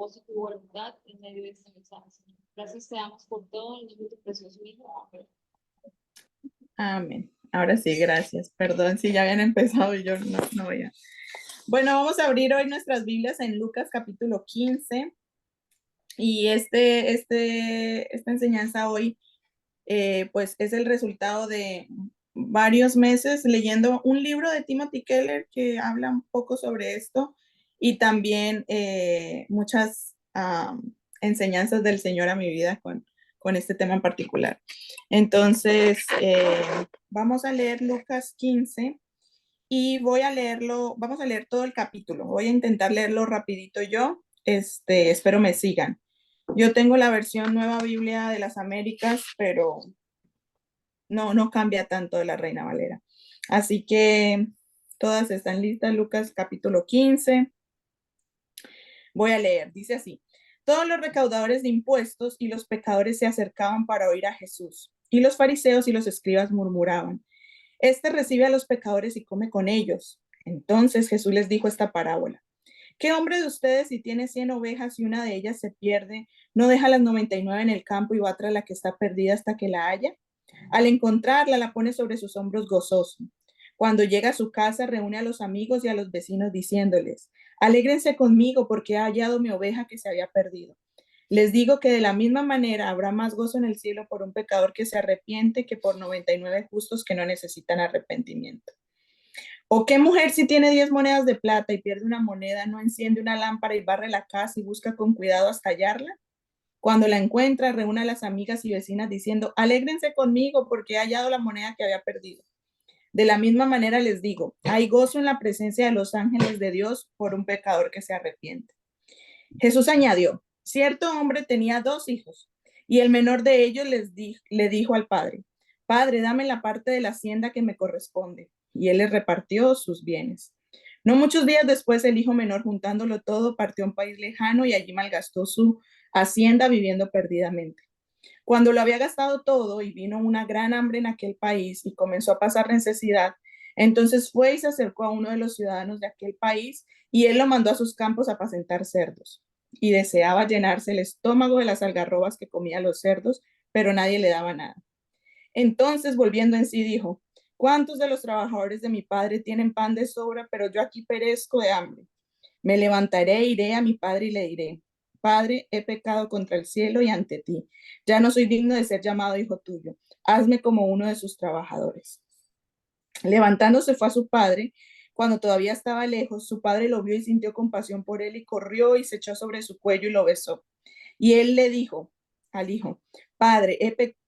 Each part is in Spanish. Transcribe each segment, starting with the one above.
propósito y voluntad en medio de este mensaje, Señor. Gracias te damos por todo en el nombre de tu precioso Hijo. Amén. Amén. Ahora sí, gracias. Perdón si ya habían empezado y yo no veía. Bueno, vamos a abrir hoy nuestras Biblias en Lucas capítulo 15. Y esta enseñanza hoy, pues es el resultado de varios meses leyendo un libro de Timothy Keller que habla un poco sobre esto y también muchas enseñanzas del Señor a mi vida con este tema en particular. Entonces, vamos a leer Lucas 15 y vamos a leer todo el capítulo. Voy a intentar leerlo rapidito yo, espero me sigan. Yo tengo la versión Nueva Biblia de las Américas, pero no cambia tanto de la Reina Valera. Así que todas están listas, Lucas capítulo 15. Voy a leer, dice así. Todos los recaudadores de impuestos y los pecadores se acercaban para oír a Jesús, y los fariseos y los escribas murmuraban: Este recibe a los pecadores y come con ellos. Entonces Jesús les dijo esta parábola. ¿Qué hombre de ustedes, si tiene 100 ovejas y una de ellas se pierde, no deja las 99 en el campo y va tras la que está perdida hasta que la haya? Al encontrarla, la pone sobre sus hombros gozoso. Cuando llega a su casa, reúne a los amigos y a los vecinos diciéndoles: Alégrense conmigo porque he hallado mi oveja que se había perdido. Les digo que de la misma manera habrá más gozo en el cielo por un pecador que se arrepiente que por 99 justos que no necesitan arrepentimiento. ¿O qué mujer, si tiene 10 monedas de plata y pierde una moneda, no enciende una lámpara y barre la casa y busca con cuidado hasta hallarla? Cuando la encuentra, reúne a las amigas y vecinas diciendo: Alégrense conmigo porque he hallado la moneda que había perdido. De la misma manera les digo, hay gozo en la presencia de los ángeles de Dios por un pecador que se arrepiente. Jesús añadió: Cierto hombre tenía 2 hijos, y el menor de ellos le dijo al padre: Padre, dame la parte de la hacienda que me corresponde. Y él le repartió sus bienes. No muchos días después, el hijo menor, juntándolo todo, partió a un país lejano y allí malgastó su hacienda viviendo perdidamente. Cuando lo había gastado todo y vino una gran hambre en aquel país y comenzó a pasar necesidad, entonces fue y se acercó a uno de los ciudadanos de aquel país y él lo mandó a sus campos a apacentar cerdos. Y deseaba llenarse el estómago de las algarrobas que comían los cerdos, pero nadie le daba nada. Entonces, volviendo en sí, dijo: ¿Cuántos de los trabajadores de mi padre tienen pan de sobra, pero yo aquí perezco de hambre? Me levantaré, iré a mi padre y le diré: Padre, he pecado contra el cielo y ante ti. Ya no soy digno de ser llamado hijo tuyo. Hazme como uno de sus trabajadores. Levantándose fue a su padre. Cuando todavía estaba lejos, su padre lo vio y sintió compasión por él y corrió y se echó sobre su cuello y lo besó. Y él le dijo al hijo: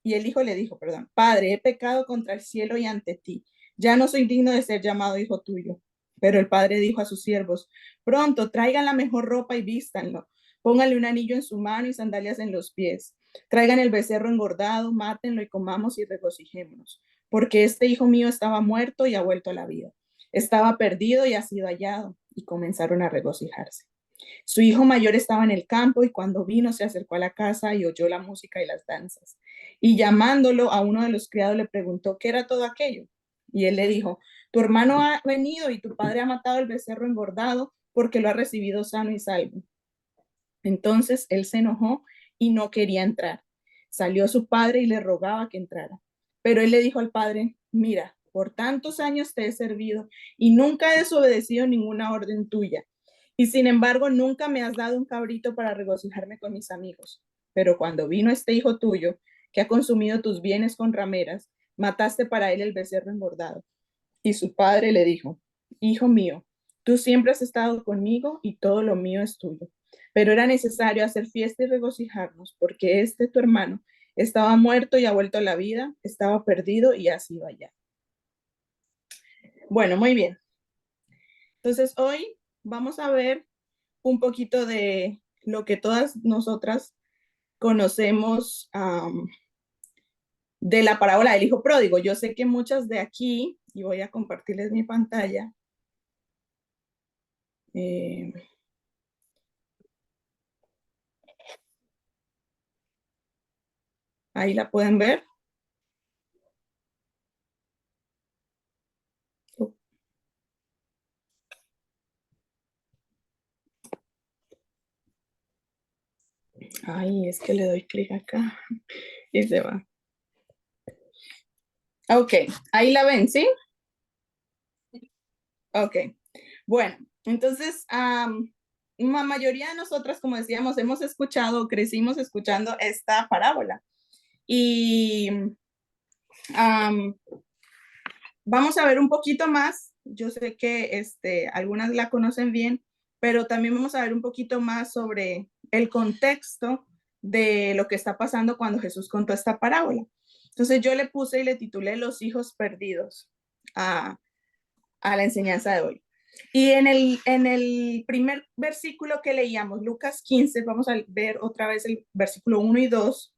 y el hijo le dijo, perdón, Padre, he pecado contra el cielo y ante ti. Ya no soy digno de ser llamado hijo tuyo. Pero el padre dijo a sus siervos: Pronto, traigan la mejor ropa y vístanlo. Pónganle un anillo en su mano y sandalias en los pies. Traigan el becerro engordado, mátenlo y comamos y regocijémonos. Porque este hijo mío estaba muerto y ha vuelto a la vida. Estaba perdido y ha sido hallado. Y comenzaron a regocijarse. Su hijo mayor estaba en el campo y cuando vino se acercó a la casa y oyó la música y las danzas. Y llamándolo a uno de los criados le preguntó qué era todo aquello. Y él le dijo: Tu hermano ha venido y tu padre ha matado el becerro engordado porque lo ha recibido sano y salvo. Entonces él se enojó y no quería entrar. Salió su padre y le rogaba que entrara. Pero él le dijo al padre: Mira, por tantos años te he servido y nunca he desobedecido ninguna orden tuya. Y sin embargo, nunca me has dado un cabrito para regocijarme con mis amigos. Pero cuando vino este hijo tuyo, que ha consumido tus bienes con rameras, mataste para él el becerro engordado. Y su padre le dijo: Hijo mío, tú siempre has estado conmigo y todo lo mío es tuyo. Pero era necesario hacer fiesta y regocijarnos, porque este tu hermano estaba muerto y ha vuelto a la vida, estaba perdido y ha sido hallado. Bueno, muy bien. Entonces hoy vamos a ver un poquito de lo que todas nosotras conocemos de la parábola del hijo pródigo. Yo sé que muchas de aquí, y voy a compartirles mi pantalla, eh, ahí la pueden ver. Ay, es que le doy clic acá y se va. Ok, ahí la ven, ¿sí? Ok, bueno, entonces la mayoría de nosotras, como decíamos, hemos escuchado, crecimos escuchando esta parábola. Y vamos a ver un poquito más. Yo sé que algunas la conocen bien, pero también vamos a ver un poquito más sobre el contexto de lo que está pasando cuando Jesús contó esta parábola. Entonces yo le puse y le titulé Los hijos perdidos a la enseñanza de hoy. Y en el primer versículo que leíamos, Lucas 15, vamos a ver otra vez el versículo 1 y 2,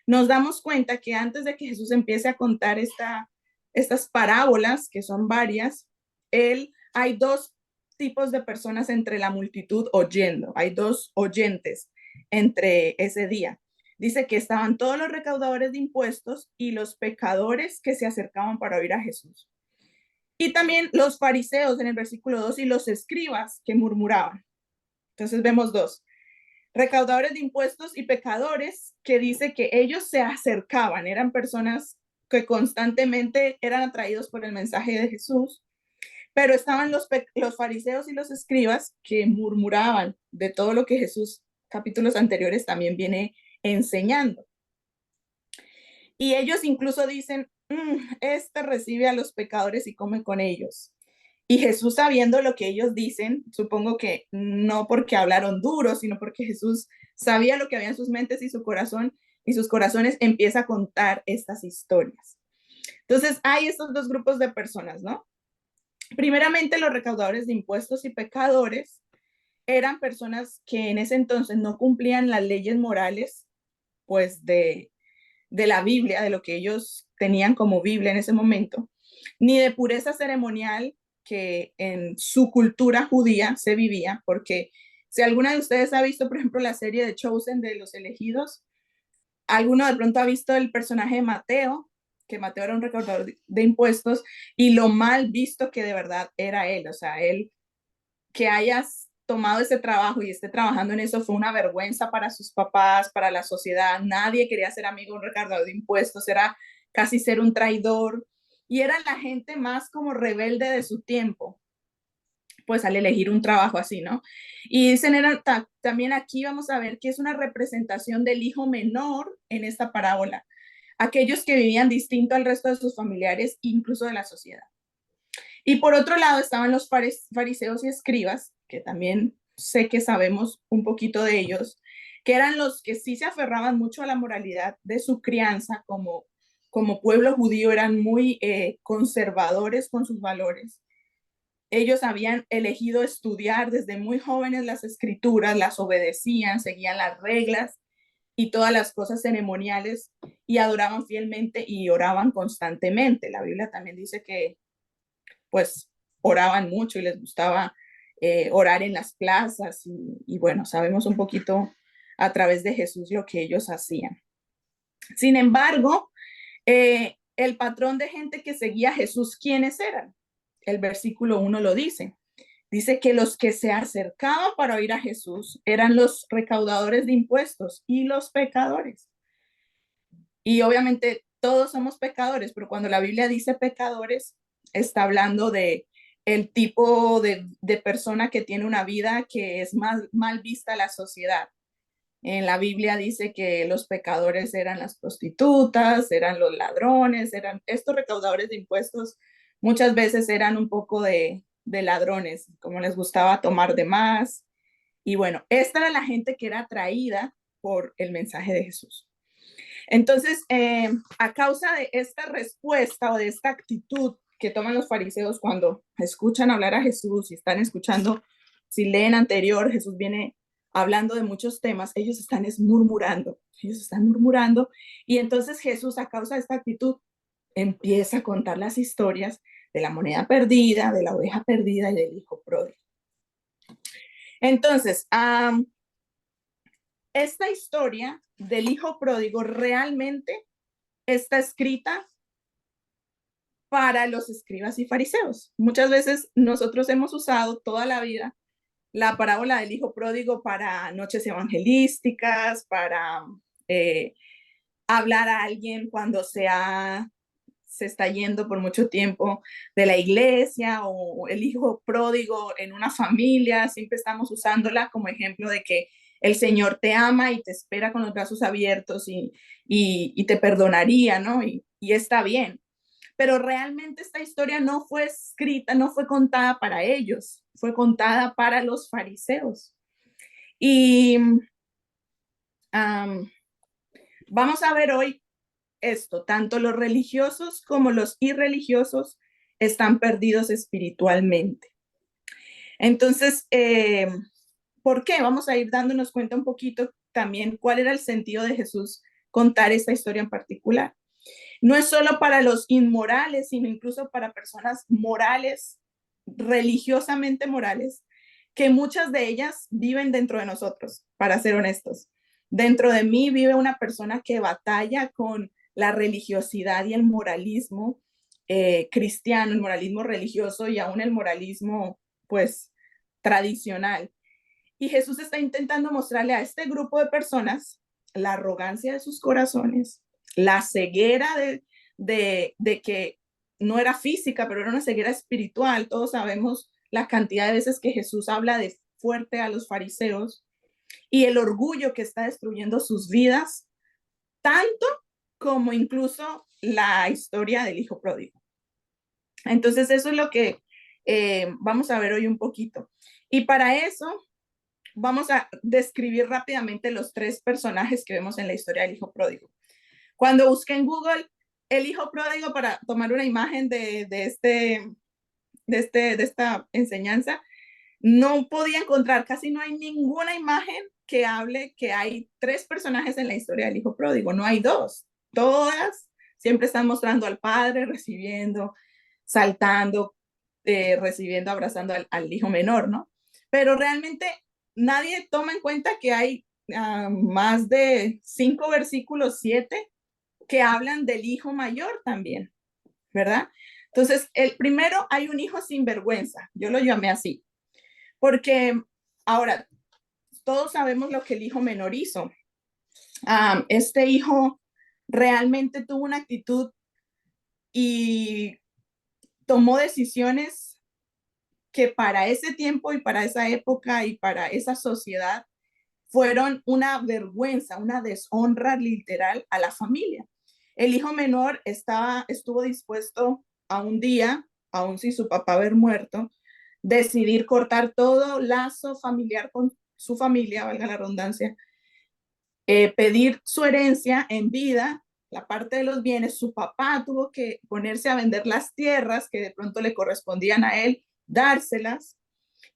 nos damos cuenta que antes de que Jesús empiece a contar estas parábolas, que son varias, hay dos tipos de personas entre la multitud oyendo, hay dos oyentes entre ese día. Dice que estaban todos los recaudadores de impuestos y los pecadores que se acercaban para oír a Jesús. Y también los fariseos en el versículo 2 y los escribas que murmuraban. Entonces vemos dos recaudadores de impuestos y pecadores, que dice que ellos se acercaban, eran personas que constantemente eran atraídos por el mensaje de Jesús, pero estaban los fariseos y los escribas que murmuraban de todo lo que Jesús, capítulos anteriores, también viene enseñando. Y ellos incluso dicen, este recibe a los pecadores y come con ellos. Y Jesús, sabiendo lo que ellos dicen, supongo que no porque hablaron duro, sino porque Jesús sabía lo que había en sus mentes y su corazón y sus corazones, empieza a contar estas historias. Entonces, hay estos dos grupos de personas, ¿no? Primeramente, los recaudadores de impuestos y pecadores eran personas que en ese entonces no cumplían las leyes morales, pues de la Biblia, de lo que ellos tenían como Biblia en ese momento, ni de pureza ceremonial que en su cultura judía se vivía, porque si alguna de ustedes ha visto, por ejemplo, la serie de Chosen de los elegidos, alguno de pronto ha visto el personaje de Mateo, que Mateo era un recaudador de impuestos, y lo mal visto que de verdad era él, o sea, él que hayas tomado ese trabajo y esté trabajando en eso fue una vergüenza para sus papás, para la sociedad. Nadie quería ser amigo de un recaudador de impuestos, era casi ser un traidor. Y era la gente más como rebelde de su tiempo, pues al elegir un trabajo así, ¿no? Y dicen, también aquí vamos a ver que es una representación del hijo menor en esta parábola, aquellos que vivían distinto al resto de sus familiares, incluso de la sociedad. Y por otro lado estaban los fariseos y escribas, que también sé que sabemos un poquito de ellos, que eran los que sí se aferraban mucho a la moralidad de su crianza como pueblo judío, eran muy conservadores con sus valores. Ellos habían elegido estudiar desde muy jóvenes las escrituras, las obedecían, seguían las reglas y todas las cosas ceremoniales y adoraban fielmente y oraban constantemente. La Biblia también dice que pues oraban mucho y les gustaba orar en las plazas y bueno, sabemos un poquito a través de Jesús lo que ellos hacían. Sin embargo, el patrón de gente que seguía a Jesús, ¿quiénes eran? El versículo 1 lo dice. Dice que los que se acercaban para oír a Jesús eran los recaudadores de impuestos y los pecadores. Y obviamente todos somos pecadores, pero cuando la Biblia dice pecadores, está hablando de el tipo de persona que tiene una vida que es mal vista a la sociedad. En la Biblia dice que los pecadores eran las prostitutas, eran los ladrones, eran estos recaudadores de impuestos, muchas veces eran un poco de ladrones, como les gustaba tomar de más. Y bueno, esta era la gente que era atraída por el mensaje de Jesús. Entonces, a causa de esta respuesta o de esta actitud que toman los fariseos cuando escuchan hablar a Jesús y están escuchando, si leen anterior, Jesús viene hablando de muchos temas, ellos están murmurando, y entonces Jesús, a causa de esta actitud, empieza a contar las historias de la moneda perdida, de la oveja perdida y del hijo pródigo. Entonces, esta historia del hijo pródigo realmente está escrita para los escribas y fariseos. Muchas veces nosotros hemos usado toda la vida la parábola del hijo pródigo para noches evangelísticas, para hablar a alguien cuando se está yendo por mucho tiempo de la iglesia, o el hijo pródigo en una familia. Siempre estamos usándola como ejemplo de que el Señor te ama y te espera con los brazos abiertos y te perdonaría, ¿no? Y está bien. Pero realmente esta historia no fue escrita, no fue contada para ellos, fue contada para los fariseos. Y vamos a ver hoy esto, tanto los religiosos como los irreligiosos están perdidos espiritualmente. Entonces, ¿por qué? Vamos a ir dándonos cuenta un poquito también cuál era el sentido de Jesús contar esta historia en particular. No es solo para los inmorales, sino incluso para personas morales, religiosamente morales, que muchas de ellas viven dentro de nosotros, para ser honestos. Dentro de mí vive una persona que batalla con la religiosidad y el moralismo cristiano, el moralismo religioso y aún el moralismo, pues, tradicional. Y Jesús está intentando mostrarle a este grupo de personas la arrogancia de sus corazones, la ceguera de que no era física, pero era una ceguera espiritual. Todos sabemos la cantidad de veces que Jesús habla de fuerte a los fariseos y el orgullo que está destruyendo sus vidas, tanto como incluso la historia del hijo pródigo. Entonces eso es lo que vamos a ver hoy un poquito. Y para eso vamos a describir rápidamente los tres personajes que vemos en la historia del hijo pródigo. Cuando busqué en Google el hijo pródigo para tomar una imagen de esta enseñanza, no podía encontrar, casi no hay ninguna imagen que hable que hay tres personajes en la historia del hijo pródigo, no hay dos. Todas siempre están mostrando al padre recibiendo, saltando, recibiendo, abrazando al hijo menor, ¿no? Pero realmente nadie toma en cuenta que hay más de 5 versículos, 7, que hablan del hijo mayor también, ¿verdad? Entonces, el primero, hay un hijo sin vergüenza, yo lo llamé así, porque ahora todos sabemos lo que el hijo menor hizo. Este hijo realmente tuvo una actitud y tomó decisiones que para ese tiempo y para esa época y para esa sociedad fueron una vergüenza, una deshonra literal a la familia. El hijo menor estuvo dispuesto a un día, aun si su papá haber muerto, decidir cortar todo lazo familiar con su familia, valga la redundancia, pedir su herencia en vida, la parte de los bienes. Su papá tuvo que ponerse a vender las tierras que de pronto le correspondían a él, dárselas,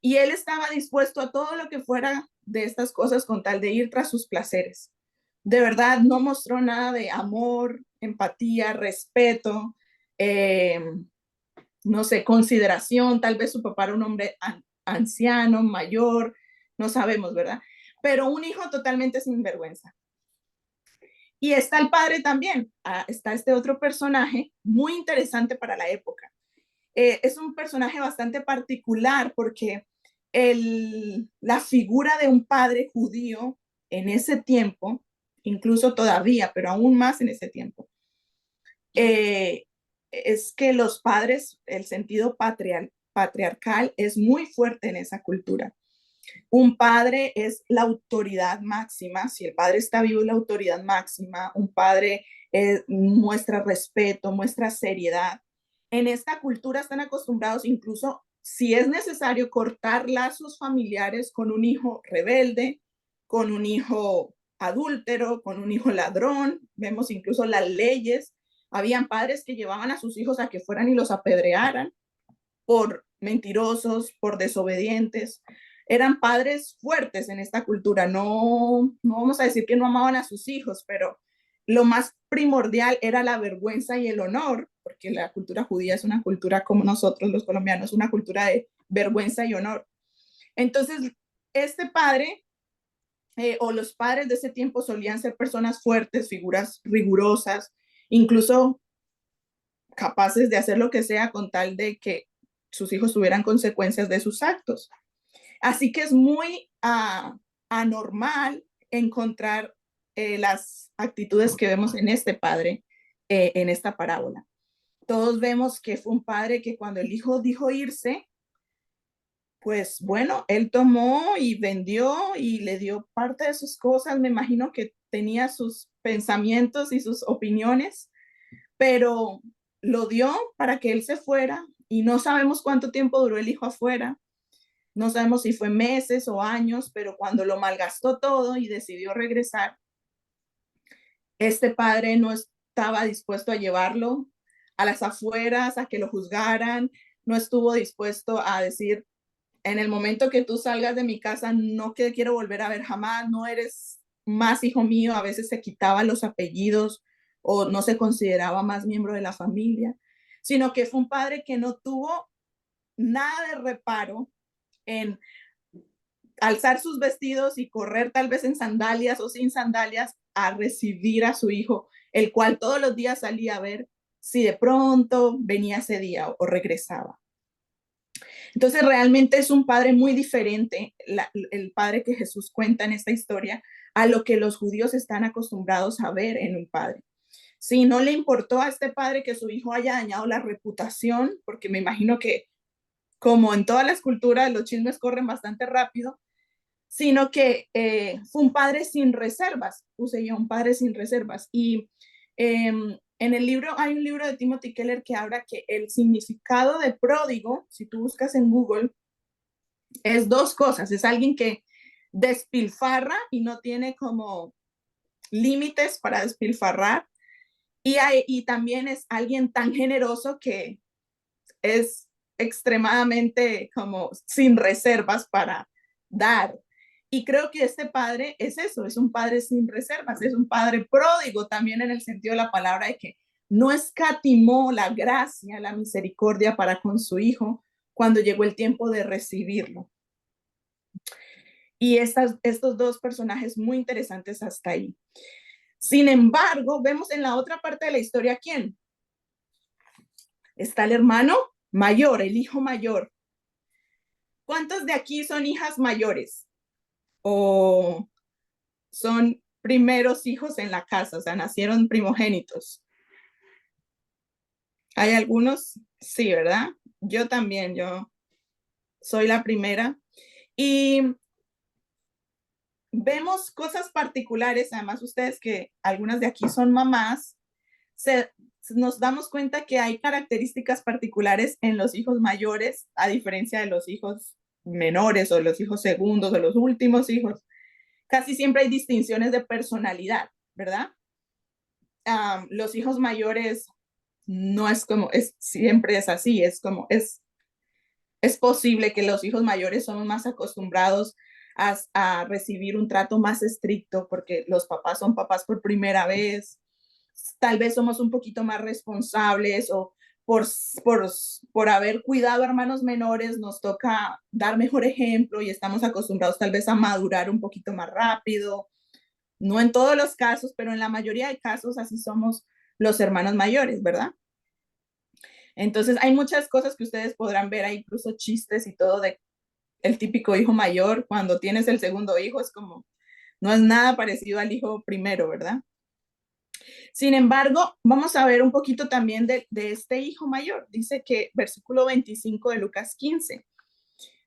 y él estaba dispuesto a todo lo que fuera de estas cosas con tal de ir tras sus placeres. De verdad, no mostró nada de amor, empatía, respeto, no sé, consideración. Tal vez su papá era un hombre anciano, mayor, no sabemos, ¿verdad? Pero un hijo totalmente sin vergüenza. Y está el padre también, está este otro personaje muy interesante para la época. Es un personaje bastante particular porque la figura de un padre judío en ese tiempo, incluso todavía, pero aún más en ese tiempo, es que los padres, el sentido patriarcal es muy fuerte en esa cultura. Un padre es la autoridad máxima. Si el padre está vivo, es la autoridad máxima. Un padre muestra respeto, muestra seriedad. En esta cultura están acostumbrados, incluso si es necesario, cortar lazos familiares con un hijo rebelde, con un hijo adúltero, con un hijo ladrón. Vemos incluso las leyes. Habían padres que llevaban a sus hijos a que fueran y los apedrearan por mentirosos, por desobedientes. Eran padres fuertes en esta cultura. No vamos a decir que no amaban a sus hijos, pero lo más primordial era la vergüenza y el honor, porque la cultura judía es una cultura como nosotros los colombianos, una cultura de vergüenza y honor. Entonces, este padre o los padres de ese tiempo solían ser personas fuertes, figuras rigurosas, incluso capaces de hacer lo que sea con tal de que sus hijos tuvieran consecuencias de sus actos. Así que es muy anormal encontrar las actitudes que vemos en este padre, en esta parábola. Todos vemos que fue un padre que cuando el hijo dijo irse, pues bueno, él tomó y vendió y le dio parte de sus cosas. Me imagino que tenía sus pensamientos y sus opiniones, pero lo dio para que él se fuera y no sabemos cuánto tiempo duró el hijo afuera. No sabemos si fue meses o años, pero cuando lo malgastó todo y decidió regresar, este padre no estaba dispuesto a llevarlo a las afueras, a que lo juzgaran, no estuvo dispuesto a decir, en el momento que tú salgas de mi casa, no te quiero volver a ver jamás, no eres más hijo mío. A veces se quitaba los apellidos o no se consideraba más miembro de la familia, sino que fue un padre que no tuvo nada de reparo en alzar sus vestidos y correr tal vez en sandalias o sin sandalias a recibir a su hijo, el cual todos los días salía a ver si de pronto venía ese día o regresaba. Entonces realmente es un padre muy diferente, el padre que Jesús cuenta en esta historia, a lo que los judíos están acostumbrados a ver en un padre. Sí, no le importó a este padre que su hijo haya dañado la reputación, porque me imagino que como en todas las culturas los chismes corren bastante rápido, sino que fue un padre sin reservas, puse yo un padre sin reservas. Y en el libro, hay un libro de Timothy Keller que habla que el significado de pródigo, si tú buscas en Google, es dos cosas. Es alguien que despilfarra y no tiene como límites para despilfarrar. Y también es alguien tan generoso que es extremadamente como sin reservas para dar. Y creo que este padre es eso, es un padre sin reservas, es un padre pródigo también en el sentido de la palabra de que no escatimó la gracia, la misericordia para con su hijo cuando llegó el tiempo de recibirlo. Y estos dos personajes muy interesantes hasta ahí. Sin embargo, vemos en la otra parte de la historia quién. Está el hermano mayor, el hijo mayor. ¿Cuántos de aquí son hijas mayores? ¿O son primeros hijos en la casa? O sea, nacieron primogénitos. ¿Hay algunos? Sí, ¿verdad? Yo también, yo soy la primera. Y vemos cosas particulares, además ustedes que algunas de aquí son mamás, nos damos cuenta que hay características particulares en los hijos mayores, a diferencia de los hijos menores o los hijos segundos o los últimos hijos. Casi siempre hay distinciones de personalidad, ¿verdad? Los hijos mayores no es como, siempre es así, es como, es posible que los hijos mayores son más acostumbrados a recibir un trato más estricto porque los papás son papás por primera vez, tal vez somos un poquito más responsables o por haber cuidado a hermanos menores nos toca dar mejor ejemplo y estamos acostumbrados tal vez a madurar un poquito más rápido. No en todos los casos, pero en la mayoría de casos así somos los hermanos mayores, ¿verdad? Entonces hay muchas cosas que ustedes podrán ver, hay incluso chistes y todo de el típico hijo mayor, cuando tienes el segundo hijo es como, no es nada parecido al hijo primero, ¿verdad? Sin embargo, vamos a ver un poquito también de este hijo mayor. Dice que, versículo 25 de Lucas 15,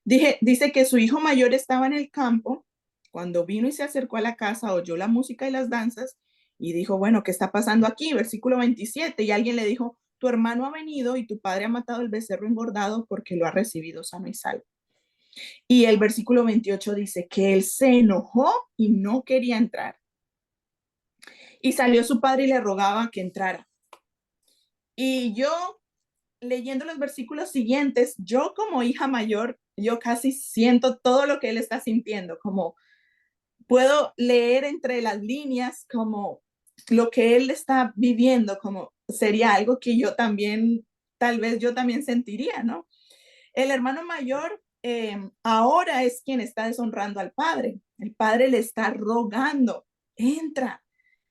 dice que su hijo mayor estaba en el campo, cuando vino y se acercó a la casa, oyó la música y las danzas y dijo, bueno, ¿qué está pasando aquí? Versículo 27, y alguien le dijo, tu hermano ha venido y tu padre ha matado el becerro engordado porque lo ha recibido sano y salvo. Y el versículo 28 dice que él se enojó y no quería entrar. Y salió su padre y le rogaba que entrara. Y yo, leyendo los versículos siguientes, yo como hija mayor, yo casi siento todo lo que él está sintiendo, como puedo leer entre las líneas como lo que él está viviendo, como sería algo que yo también, tal vez yo también sentiría, ¿no? El hermano mayor ahora es quien está deshonrando al padre. El padre le está rogando, entra.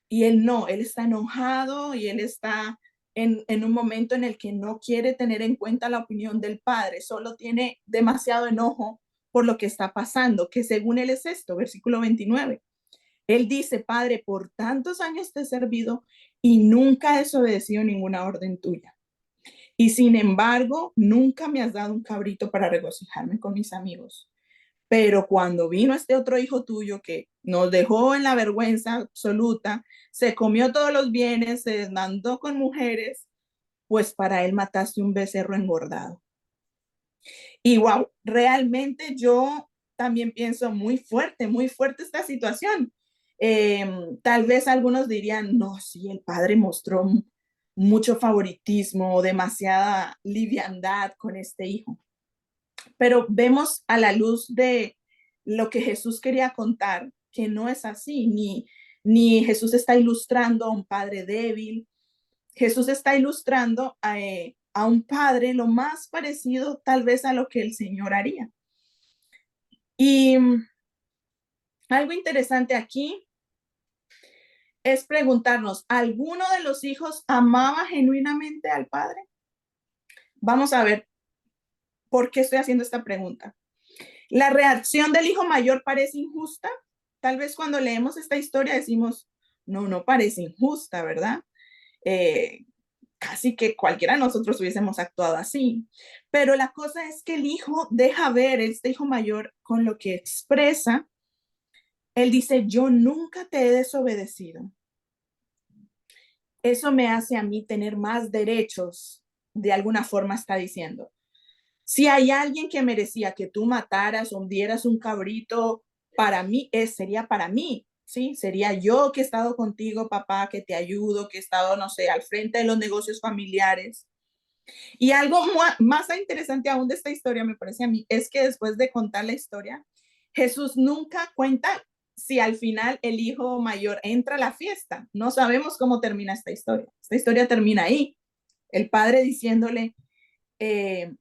Y él no, él está enojado y él está en un momento en el que no quiere tener en cuenta la opinión del padre, solo tiene demasiado enojo por lo que está pasando, que según él es esto, versículo 29. Él dice, Padre, por tantos años te he servido y nunca he desobedecido ninguna orden tuya. Y sin embargo, nunca me has dado un cabrito para regocijarme con mis amigos. Pero cuando vino este otro hijo tuyo que nos dejó en la vergüenza absoluta, se comió todos los bienes, se desmandó con mujeres, pues para él mataste un becerro engordado. Y wow, realmente yo también pienso muy fuerte esta situación. Tal vez algunos dirían, no, sí, el padre mostró mucho favoritismo, demasiada liviandad con este hijo. Pero vemos a la luz de lo que Jesús quería contar, que no es así, ni Jesús está ilustrando a un padre débil, Jesús está ilustrando a un padre lo más parecido tal vez a lo que el Señor haría. Y algo interesante aquí es preguntarnos, ¿alguno de los hijos amaba genuinamente al padre? Vamos a ver por qué estoy haciendo esta pregunta. La reacción del hijo mayor parece injusta. Tal vez cuando leemos esta historia decimos, no parece injusta, ¿verdad? Casi que cualquiera de nosotros hubiésemos actuado así. Pero la cosa es que el hijo deja ver, este hijo mayor, con lo que expresa, él dice, yo nunca te he desobedecido. Eso me hace a mí tener más derechos, de alguna forma está diciendo. Si hay alguien que merecía que tú mataras o dieras un cabrito, para mí, sería para mí, ¿sí? Sería yo que he estado contigo, papá, que te ayudo, que he estado, no sé, al frente de los negocios familiares. Y algo más interesante aún de esta historia, me parece a mí, es que después de contar la historia, Jesús nunca cuenta si al final el hijo mayor entra a la fiesta. No sabemos cómo termina esta historia. Esta historia termina ahí. El padre diciéndole,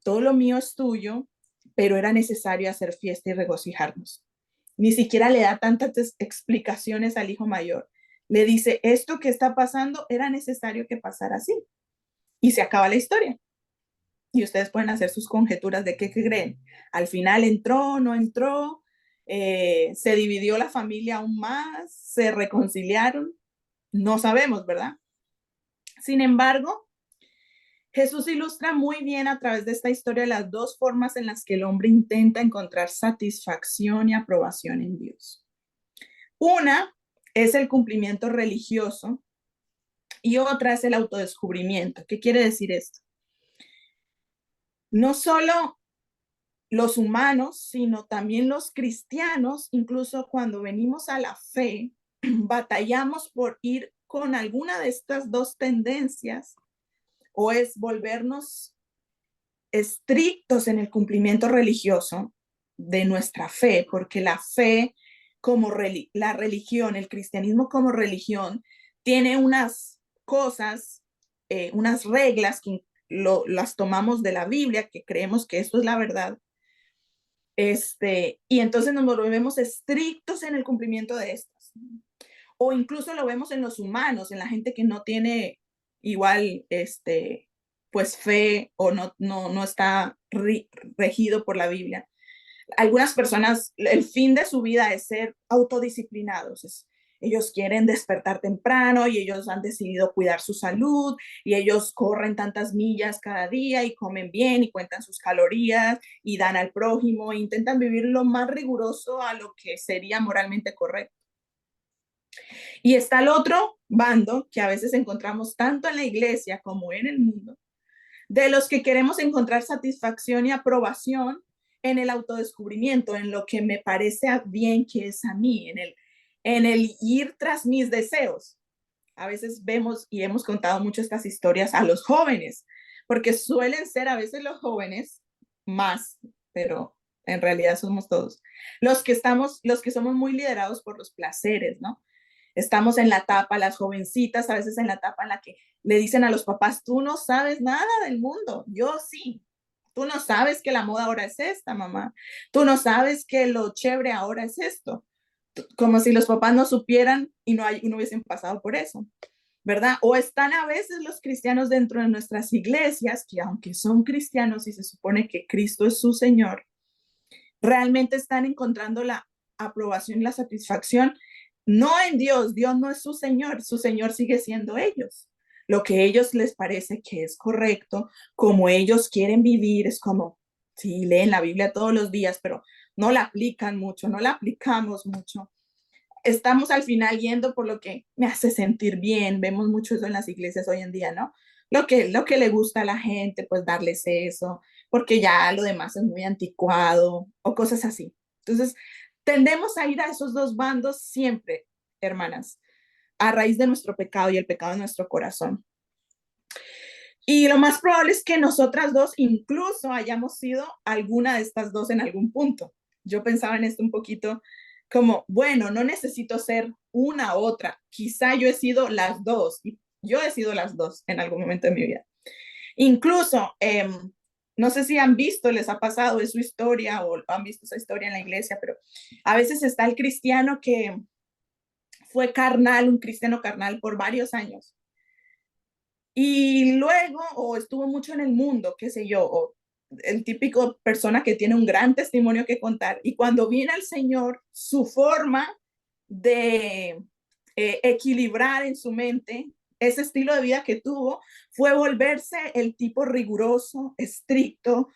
todo lo mío es tuyo, pero era necesario hacer fiesta y regocijarnos. Ni siquiera le da tantas explicaciones al hijo mayor. Le dice, esto que está pasando era necesario que pasara así. Y se acaba la historia. Y ustedes pueden hacer sus conjeturas de qué creen. Al final entró, no entró, se dividió la familia aún más, se reconciliaron. No sabemos, ¿verdad? Sin embargo, Jesús ilustra muy bien a través de esta historia las dos formas en las que el hombre intenta encontrar satisfacción y aprobación en Dios. Una es el cumplimiento religioso y otra es el autodescubrimiento. ¿Qué quiere decir esto? No solo los humanos, sino también los cristianos, incluso cuando venimos a la fe, batallamos por ir con alguna de estas dos tendencias, o es volvernos estrictos en el cumplimiento religioso de nuestra fe, porque la fe como la religión, el cristianismo como religión, tiene unas cosas, unas reglas que las tomamos de la Biblia, que creemos que esto es la verdad, y entonces nos volvemos estrictos en el cumplimiento de estas. O incluso lo vemos en los humanos, en la gente que no tiene igual, pues fe o no está regido por la Biblia. Algunas personas, el fin de su vida es ser autodisciplinados. Ellos quieren despertar temprano y ellos han decidido cuidar su salud y ellos corren tantas millas cada día y comen bien y cuentan sus calorías y dan al prójimo e intentan vivir lo más riguroso a lo que sería moralmente correcto. Y está el otro bando que a veces encontramos tanto en la iglesia como en el mundo, de los que queremos encontrar satisfacción y aprobación en el autodescubrimiento, en lo que me parece bien que es a mí, en el ir tras mis deseos. A veces vemos y hemos contado mucho estas historias a los jóvenes, porque suelen ser a veces los jóvenes más, pero en realidad somos todos, los que somos muy liderados por los placeres, ¿no? Estamos en la etapa, las jovencitas a veces en la etapa en la que le dicen a los papás, tú no sabes nada del mundo, yo sí. Tú no sabes que la moda ahora es esta, mamá. Tú no sabes que lo chévere ahora es esto. Como si los papás no supieran y no hubiesen pasado por eso, ¿verdad? O están a veces los cristianos dentro de nuestras iglesias, que aunque son cristianos y se supone que Cristo es su Señor, realmente están encontrando la aprobación y la satisfacción, no en Dios. Dios no es su Señor sigue siendo ellos. Lo que a ellos les parece que es correcto, como ellos quieren vivir, es como, sí, leen la Biblia todos los días, pero no la aplican mucho, no la aplicamos mucho. Estamos al final yendo por lo que me hace sentir bien. Vemos mucho eso en las iglesias hoy en día, ¿no? Lo que le gusta a la gente, pues darles eso, porque ya lo demás es muy anticuado o cosas así. Entonces, tendemos a ir a esos dos bandos siempre, hermanas, a raíz de nuestro pecado y el pecado de nuestro corazón. Y lo más probable es que nosotras dos incluso hayamos sido alguna de estas dos en algún punto. Yo pensaba en esto un poquito como, bueno, no necesito ser una u otra. Quizá yo he sido las dos. Y yo he sido las dos en algún momento de mi vida. Incluso, no sé si han visto, les ha pasado, es su historia o han visto esa historia en la iglesia, pero a veces está el cristiano que fue carnal, un cristiano carnal por varios años. Y luego, o estuvo mucho en el mundo, qué sé yo, o el típico persona que tiene un gran testimonio que contar. Y cuando viene al Señor, su forma de equilibrar en su mente ese estilo de vida que tuvo fue volverse el tipo riguroso, estricto,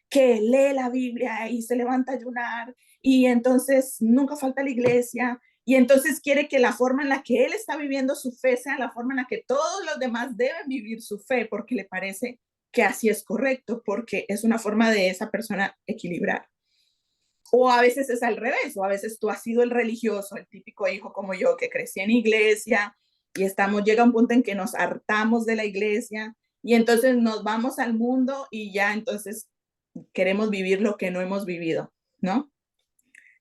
que lee la Biblia y se levanta a ayunar y entonces nunca falta a la iglesia y entonces quiere que la forma en la que él está viviendo su fe sea la forma en la que todos los demás deben vivir su fe porque le parece que así es correcto, porque es una forma de esa persona equilibrar. O a veces es al revés, o a veces tú has sido el religioso, el típico hijo como yo que crecí en iglesia y llega un punto en que nos hartamos de la iglesia y entonces nos vamos al mundo y ya entonces queremos vivir lo que no hemos vivido, ¿no?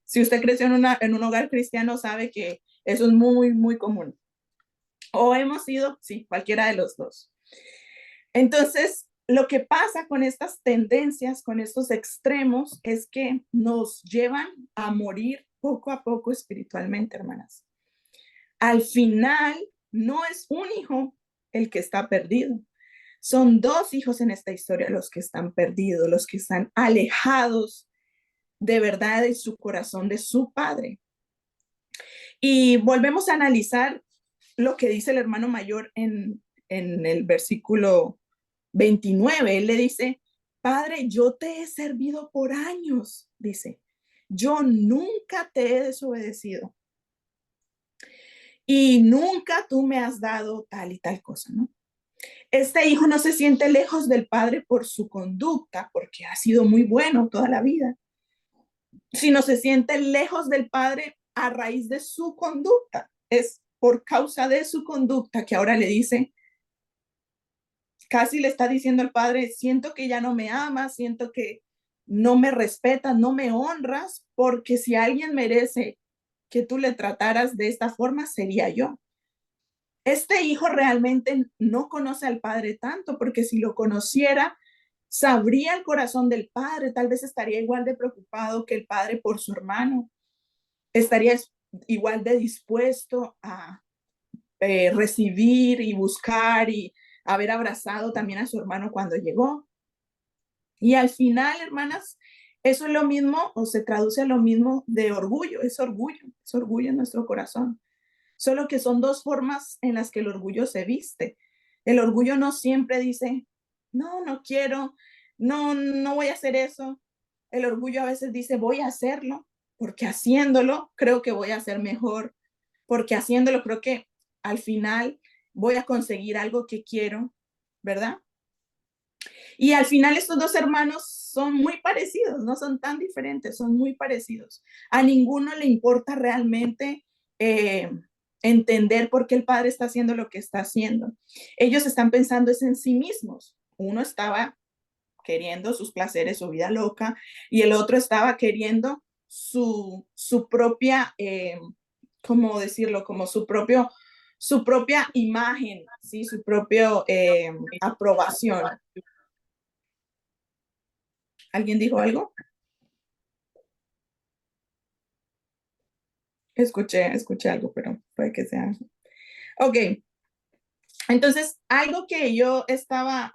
Si usted creció en un hogar cristiano, sabe que eso es muy, muy común. O hemos sido, sí, cualquiera de los dos. Entonces, lo que pasa con estas tendencias, con estos extremos, es que nos llevan a morir poco a poco espiritualmente, hermanas. Al final, no es un hijo el que está perdido. Son dos hijos en esta historia los que están perdidos, los que están alejados de verdad de su corazón, de su padre. Y volvemos a analizar lo que dice el hermano mayor en el versículo 29. Él le dice, Padre, yo te he servido por años, dice, yo nunca te he desobedecido y nunca tú me has dado tal y tal cosa, ¿no? Este hijo no se siente lejos del padre por su conducta, porque ha sido muy bueno toda la vida, sino se siente lejos del padre a raíz de su conducta. Es por causa de su conducta que ahora le dice, casi le está diciendo al padre, siento que ya no me amas, siento que no me respetas, no me honras, porque si alguien merece que tú le trataras de esta forma, sería yo. Este hijo realmente no conoce al padre tanto, porque si lo conociera, sabría el corazón del padre, tal vez estaría igual de preocupado que el padre por su hermano, estaría igual de dispuesto a recibir y buscar y haber abrazado también a su hermano cuando llegó. Y al final, hermanas, eso es lo mismo o se traduce a lo mismo de orgullo, es orgullo en nuestro corazón. Solo que son dos formas en las que el orgullo se viste. El orgullo no siempre dice, no, no quiero, no, no voy a hacer eso. El orgullo a veces dice, voy a hacerlo, porque haciéndolo creo que voy a ser mejor, porque haciéndolo creo que al final voy a conseguir algo que quiero, ¿verdad? Y al final estos dos hermanos son muy parecidos, no son tan diferentes, son muy parecidos. A ninguno le importa realmente entender por qué el padre está haciendo lo que está haciendo. Ellos están pensando es en sí mismos. Uno estaba queriendo sus placeres, su vida loca, y el otro estaba queriendo su propia, ¿cómo decirlo? Como su propia imagen, ¿sí? Su propia aprobación. ¿Alguien dijo algo? Escuché algo, pero puede que sea. Ok, entonces algo que yo estaba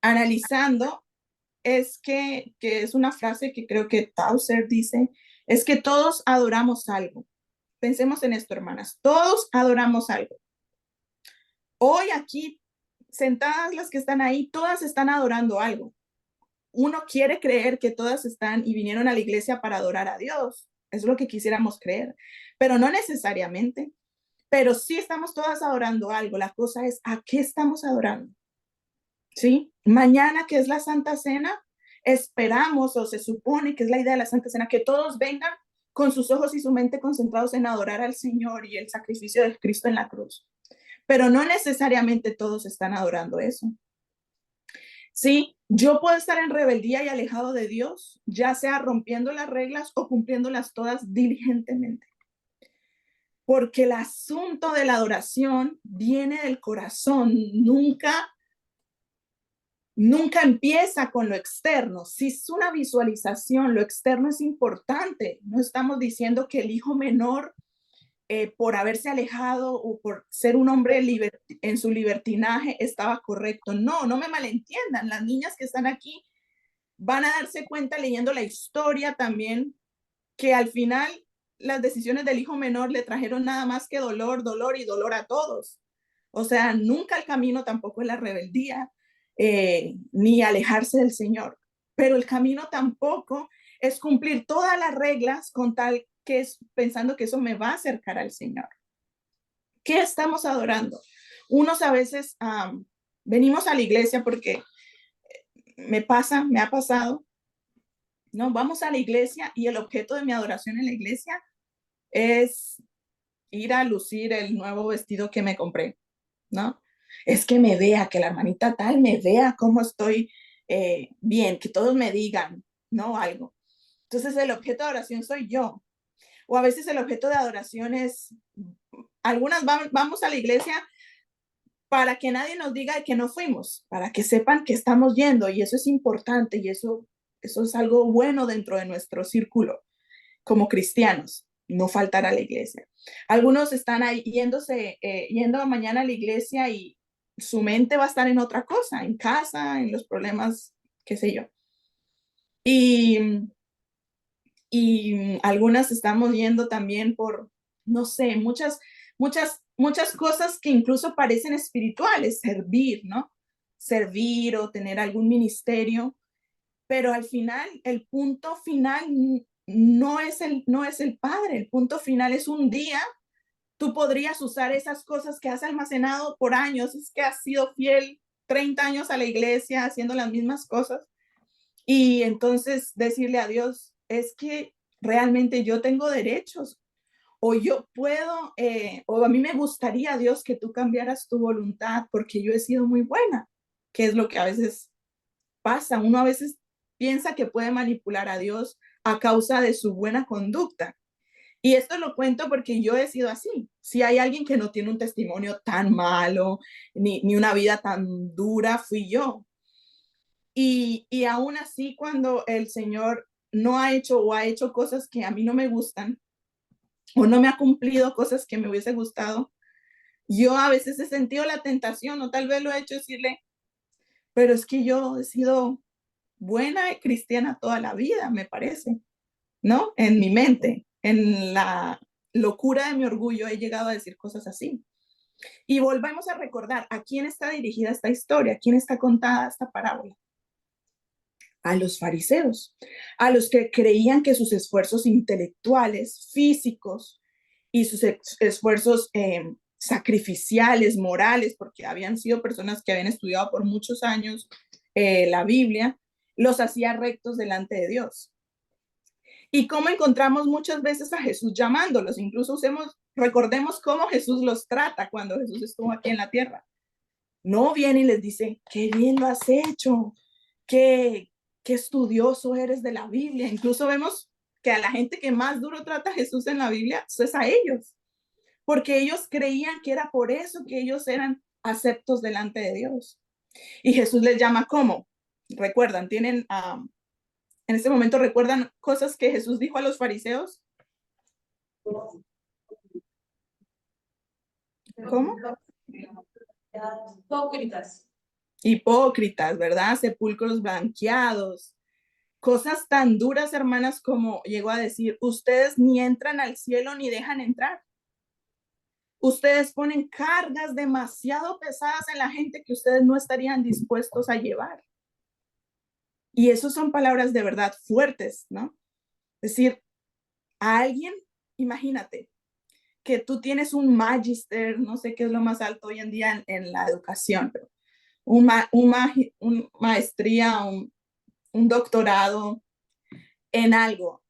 analizando es que es una frase que creo que Tauser dice, es que todos adoramos algo. Pensemos en esto, hermanas, todos adoramos algo. Hoy aquí, sentadas las que están ahí, todas están adorando algo. Uno quiere creer que todas están y vinieron a la iglesia para adorar a Dios. Es lo que quisiéramos creer, pero no necesariamente. Pero sí estamos todas adorando algo. La cosa es, ¿a qué estamos adorando? ¿Sí? Mañana, que es la Santa Cena, esperamos, o se supone que es la idea de la Santa Cena, que todos vengan con sus ojos y su mente concentrados en adorar al Señor y el sacrificio de Cristo en la cruz. Pero no necesariamente todos están adorando eso. Sí, yo puedo estar en rebeldía y alejado de Dios, ya sea rompiendo las reglas o cumpliéndolas todas diligentemente. Porque el asunto de la adoración viene del corazón, nunca empieza con lo externo. Si es una visualización, lo externo es importante. No estamos diciendo que el hijo menor, por haberse alejado o por ser un hombre en su libertinaje, estaba correcto. No, no me malentiendan. Las niñas que están aquí van a darse cuenta leyendo la historia también que al final las decisiones del hijo menor le trajeron nada más que dolor, dolor y dolor a todos. O sea, nunca el camino tampoco es la rebeldía, ni alejarse del Señor, pero el camino tampoco es cumplir todas las reglas con tal que es pensando que eso me va a acercar al Señor. ¿Qué estamos adorando? Unos a veces venimos a la iglesia porque me ha pasado, no, vamos a la iglesia y el objeto de mi adoración en la iglesia es ir a lucir el nuevo vestido que me compré, ¿no? Es que me vea, que la hermanita tal me vea cómo estoy bien, que todos me digan, ¿no? Algo. Entonces el objeto de adoración soy yo. O a veces el objeto de adoración es, algunas vamos a la iglesia para que nadie nos diga que no fuimos, para que sepan que estamos yendo y eso es importante y eso es algo bueno dentro de nuestro círculo como cristianos, no faltar a la iglesia. Algunos están ahí yendo mañana a la iglesia y su mente va a estar en otra cosa, en casa, en los problemas, qué sé yo. Y algunas estamos yendo también por, no sé, muchas cosas que incluso parecen espirituales, servir, ¿no? Servir o tener algún ministerio, pero al final, el punto final no es el Padre, el punto final es un día. Tú podrías usar esas cosas que has almacenado por años, es que has sido fiel 30 años a la iglesia haciendo las mismas cosas y entonces decirle a Dios, es que realmente yo tengo derechos o yo puedo, o a mí me gustaría, Dios, que tú cambiaras tu voluntad porque yo he sido muy buena, que es lo que a veces pasa. Uno a veces piensa que puede manipular a Dios a causa de su buena conducta. Y esto lo cuento porque yo he sido así. Si hay alguien que no tiene un testimonio tan malo, ni una vida tan dura, fui yo. Y aún así, cuando el Señor no ha hecho o ha hecho cosas que a mí no me gustan, o no me ha cumplido cosas que me hubiese gustado, yo a veces he sentido la tentación, o tal vez lo he hecho decirle, pero es que yo he sido buena y cristiana toda la vida, me parece, ¿no? En mi mente, en la locura de mi orgullo, he llegado a decir cosas así. Y volvemos a recordar a quién está dirigida esta historia, a quién está contada esta parábola. A los fariseos, a los que creían que sus esfuerzos intelectuales, físicos y sus esfuerzos sacrificiales, morales, porque habían sido personas que habían estudiado por muchos años la Biblia, los hacía rectos delante de Dios. Y cómo encontramos muchas veces a Jesús llamándolos, incluso recordemos cómo Jesús los trata cuando Jesús estuvo aquí en la tierra. No viene y les dice, qué bien lo has hecho, qué estudioso eres de la Biblia. Incluso vemos que a la gente que más duro trata a Jesús en la Biblia es a ellos, porque ellos creían que era por eso que ellos eran aceptos delante de Dios. Y Jesús les llama ¿cómo? Recuerdan, en este momento recuerdan cosas que Jesús dijo a los fariseos. ¿Cómo? Hipócritas. hipócritas, ¿verdad? Sepulcros blanqueados, cosas tan duras, hermanas, como llegó a decir, ustedes ni entran al cielo ni dejan entrar. Ustedes ponen cargas demasiado pesadas en la gente que ustedes no estarían dispuestos a llevar. Y eso son palabras de verdad fuertes, ¿no? Es decir, a alguien, imagínate, que tú tienes un magister, no sé qué es lo más alto hoy en día en la educación, pero un maestría, un doctorado en algo,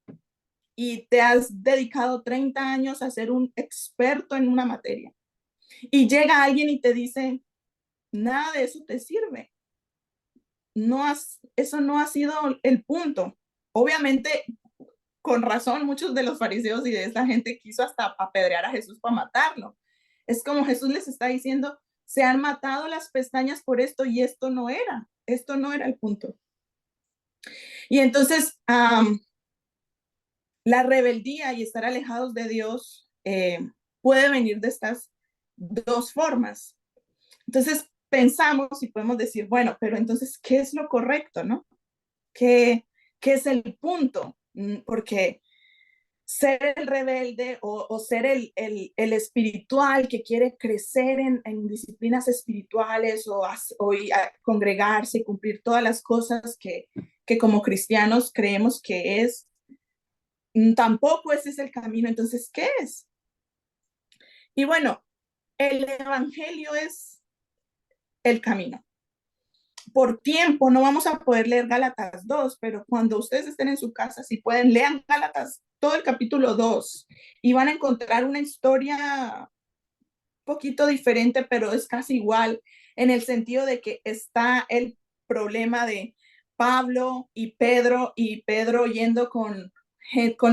y te has dedicado 30 años a ser un experto en una materia. Y llega alguien y te dice, nada de eso te sirve. Eso no ha sido el punto. Obviamente, con razón, muchos de los fariseos y de esta gente quiso hasta apedrear a Jesús para matarlo. Es como Jesús les está diciendo, se han matado las pestañas por esto y esto no era el punto. Y entonces, la rebeldía y estar alejados de Dios puede venir de estas dos formas. Entonces, pensamos y podemos decir, bueno, pero entonces, ¿qué es lo correcto, no? ¿Qué es el punto? Porque ser el rebelde o ser el espiritual que quiere crecer en disciplinas espirituales o congregarse y cumplir todas las cosas que como cristianos creemos que es, tampoco ese es el camino. Entonces, ¿qué es? Y bueno, el evangelio es el camino. Por tiempo no vamos a poder leer Gálatas 2, pero cuando ustedes estén en su casa, si pueden, lean Gálatas, todo el capítulo 2, y van a encontrar una historia un poquito diferente, pero es casi igual, en el sentido de que está el problema de Pablo y Pedro yendo con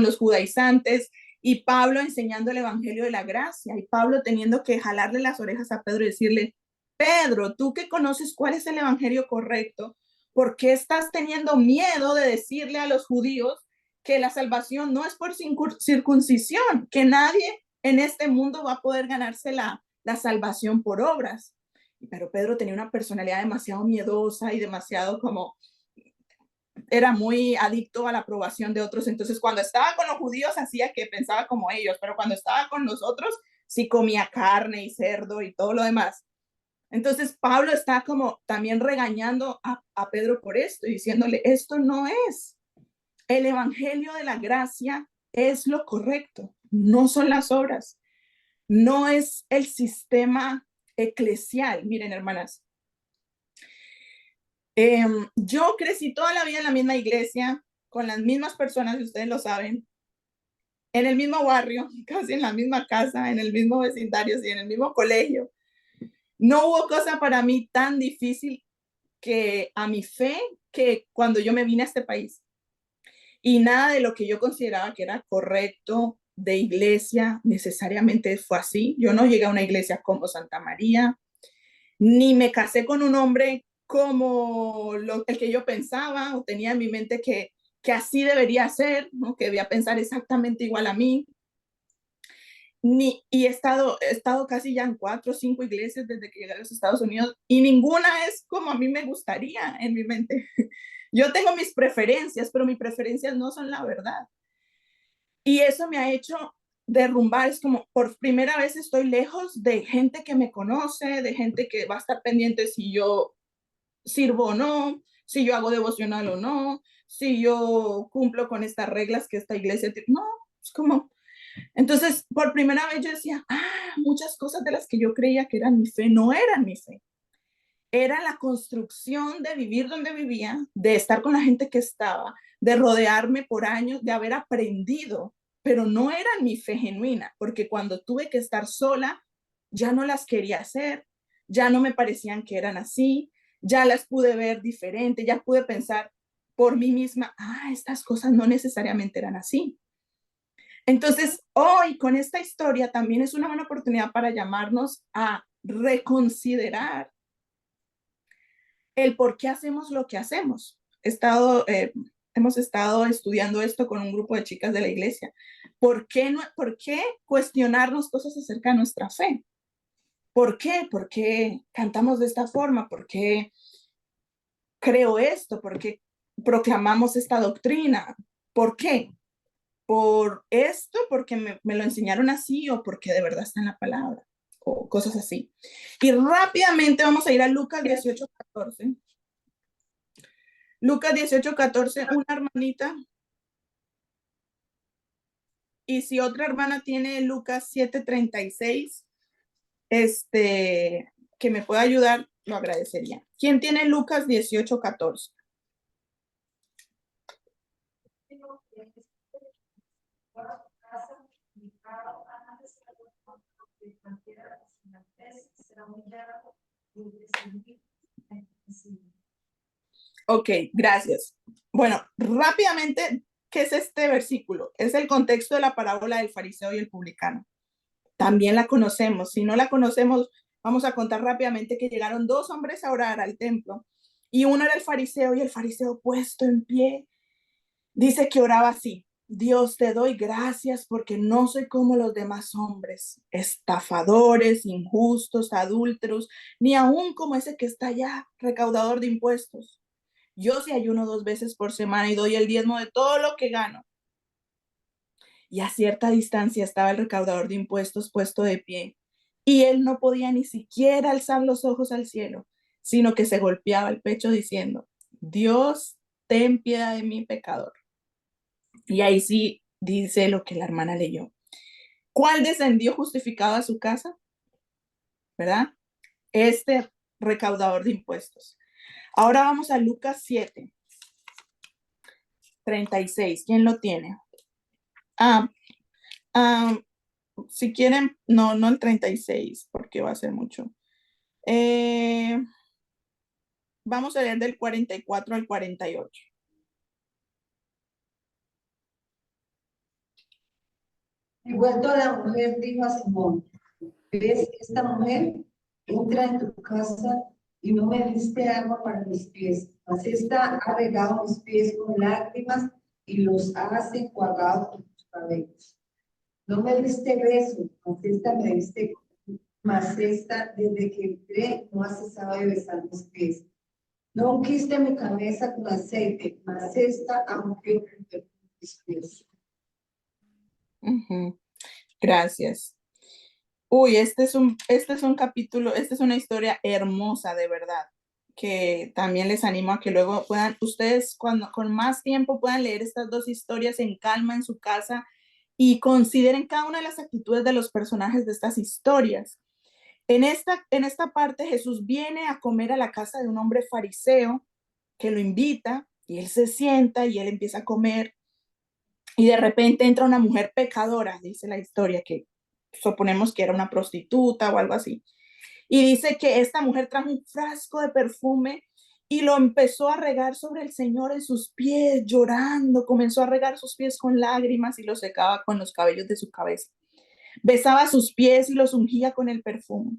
los judaizantes, y Pablo enseñando el evangelio de la gracia, y Pablo teniendo que jalarle las orejas a Pedro y decirle, Pedro, tú que conoces cuál es el evangelio correcto, ¿por qué estás teniendo miedo de decirle a los judíos que la salvación no es por circuncisión, que nadie en este mundo va a poder ganarse la salvación por obras? Pero Pedro tenía una personalidad demasiado miedosa y demasiado como, era muy adicto a la aprobación de otros. Entonces, cuando estaba con los judíos, hacía que pensaba como ellos, pero cuando estaba con nosotros, sí comía carne y cerdo y todo lo demás. Entonces, Pablo está como también regañando a Pedro por esto y diciéndole, esto no es. El evangelio de la gracia es lo correcto, no son las obras, no es el sistema eclesial. Miren, hermanas, yo crecí toda la vida en la misma iglesia, con las mismas personas, y ustedes lo saben, en el mismo barrio, casi en la misma casa, en el mismo vecindario, sí, en el mismo colegio. No hubo cosa para mí tan difícil que a mi fe que cuando yo me vine a este país. Y nada de lo que yo consideraba que era correcto de iglesia necesariamente fue así. Yo no llegué a una iglesia como Santa María, ni me casé con un hombre como el que yo pensaba o tenía en mi mente que así debería ser, ¿no? Que debía pensar exactamente igual a mí. Y he estado casi ya en 4 o 5 iglesias desde que llegué a los Estados Unidos y ninguna es como a mí me gustaría en mi mente. Yo tengo mis preferencias, pero mis preferencias no son la verdad. Y eso me ha hecho derrumbar. Es como por primera vez estoy lejos de gente que me conoce, de gente que va a estar pendiente si yo sirvo o no, si yo hago devocional o no, si yo cumplo con estas reglas que esta iglesia tiene. No, es como... Entonces, por primera vez yo decía, muchas cosas de las que yo creía que eran mi fe no eran mi fe. Era la construcción de vivir donde vivía, de estar con la gente que estaba, de rodearme por años, de haber aprendido, pero no era mi fe genuina, porque cuando tuve que estar sola, ya no las quería hacer, ya no me parecían que eran así, ya las pude ver diferente, ya pude pensar por mí misma, estas cosas no necesariamente eran así. Entonces, hoy con esta historia también es una buena oportunidad para llamarnos a reconsiderar el por qué hacemos lo que hacemos. Hemos estado estudiando esto con un grupo de chicas de la iglesia. ¿Por qué cuestionarnos cosas acerca de nuestra fe? ¿Por qué? ¿Por qué cantamos de esta forma? ¿Por qué creo esto? ¿Por qué proclamamos esta doctrina? ¿Por qué? ¿Por esto? ¿Porque me lo enseñaron así o porque de verdad está en la palabra? O cosas así. Y rápidamente vamos a ir a Lucas 18:14. Lucas 18:14, una hermanita. Y si otra hermana tiene Lucas 7:36, que me pueda ayudar, lo agradecería. ¿Quién tiene Lucas 18:14? Ok, gracias. Bueno, rápidamente, ¿qué es este versículo? Es el contexto de la parábola del fariseo y el publicano. También la conocemos. Si no la conocemos, vamos a contar rápidamente que llegaron dos hombres a orar al templo y uno era el fariseo y el fariseo puesto en pie dice que oraba así: Dios, te doy gracias porque no soy como los demás hombres, estafadores, injustos, adúlteros, ni aún como ese que está allá, recaudador de impuestos. Yo sí ayuno 2 veces por semana y doy el diezmo de todo lo que gano. Y a cierta distancia estaba el recaudador de impuestos puesto de pie, y él no podía ni siquiera alzar los ojos al cielo, sino que se golpeaba el pecho diciendo: Dios, ten piedad de mí, pecador. Y ahí sí dice lo que la hermana leyó. ¿Cuál descendió justificado a su casa? ¿Verdad? Este recaudador de impuestos. Ahora vamos a Lucas 7:36. ¿Quién lo tiene? Ah, ah, si quieren, no el 36, porque va a ser mucho. Vamos a leer del 44 al 48. Y vuelto a la mujer, dijo a Simón: ¿ves esta mujer? Entra en tu casa y no me diste agua para mis pies, mas esta ha regado mis pies con lágrimas y los has enjuagado con tus cabellos. No me diste beso, mas esta desde que entré no ha cesado de besar mis pies. No ungiste mi cabeza con aceite, mas esta ha ungido con mis pies. Gracias. Uy, este es un capítulo, esta es una historia hermosa, de verdad, que también les animo a que luego puedan, ustedes con más tiempo puedan leer estas dos historias en calma en su casa y consideren cada una de las actitudes de los personajes de estas historias. En esta parte, Jesús viene a comer a la casa de un hombre fariseo que lo invita y él se sienta y él empieza a comer y de repente entra una mujer pecadora, dice la historia, que suponemos que era una prostituta o algo así. Y dice que esta mujer trajo un frasco de perfume y lo empezó a regar sobre el Señor en sus pies, llorando, comenzó a regar sus pies con lágrimas y los secaba con los cabellos de su cabeza. Besaba sus pies y los ungía con el perfume.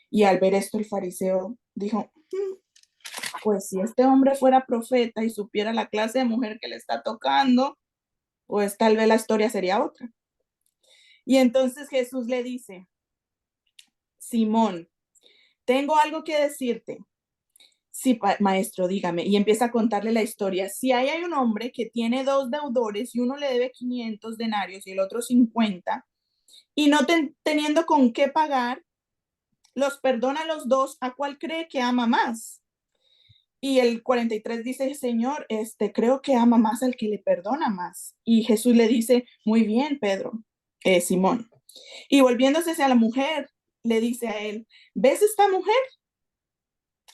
Y al ver esto, el fariseo dijo: pues si este hombre fuera profeta y supiera la clase de mujer que le está tocando, pues tal vez la historia sería otra. Y entonces Jesús le dice: Simón, tengo algo que decirte. Sí, maestro, dígame. Y empieza a contarle la historia. Si hay un hombre que tiene 2 deudores y uno le debe 500 denarios y el otro 50, y no teniendo con qué pagar, los perdona a los dos, ¿a cuál cree que ama más? Y el 43 dice: Señor, creo que ama más al que le perdona más. Y Jesús le dice: muy bien, Pedro, Simón. Y volviéndose hacia la mujer, le dice a él: ¿ves esta mujer?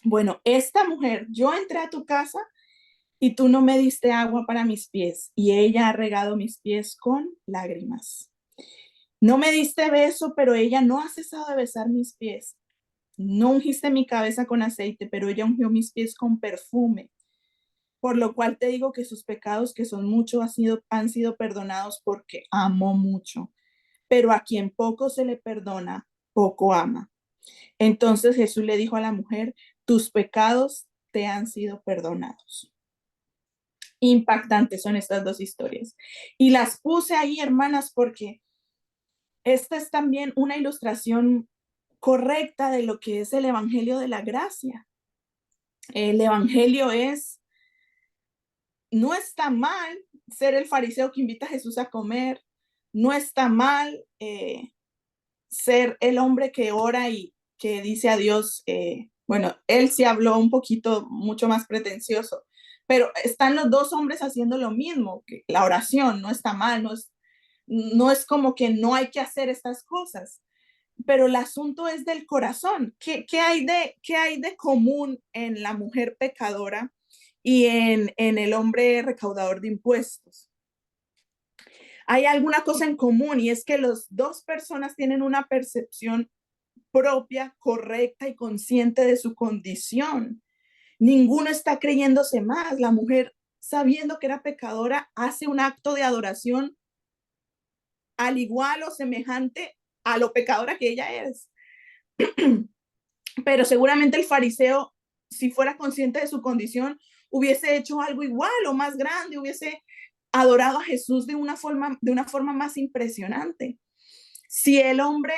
Bueno, esta mujer, yo entré a tu casa y tú no me diste agua para mis pies, y ella ha regado mis pies con lágrimas. No me diste beso, pero ella no ha cesado de besar mis pies. No ungiste mi cabeza con aceite, pero ella ungió mis pies con perfume. Por lo cual te digo que sus pecados, que son muchos, han sido perdonados porque amó mucho. Pero a quien poco se le perdona, poco ama. Entonces Jesús le dijo a la mujer: tus pecados te han sido perdonados. Impactantes son estas dos historias. Y las puse ahí, hermanas, porque esta es también una ilustración correcta de lo que es el evangelio de la gracia. El evangelio no está mal ser el fariseo que invita a Jesús a comer, no está mal ser el hombre que ora y que dice a Dios, bueno, él sí habló un poquito mucho más pretencioso, pero están los dos hombres haciendo lo mismo, que la oración no está mal, no es como que no hay que hacer estas cosas, pero el asunto es del corazón. ¿Qué hay de común en la mujer pecadora y en el hombre recaudador de impuestos? Hay alguna cosa en común y es que las dos personas tienen una percepción propia, correcta y consciente de su condición. Ninguno está creyéndose más. La mujer, sabiendo que era pecadora, hace un acto de adoración al igual o semejante a lo pecadora que ella es. Pero seguramente el fariseo, si fuera consciente de su condición, hubiese hecho algo igual o más grande, hubiese adorado a Jesús de una forma más impresionante. Si el hombre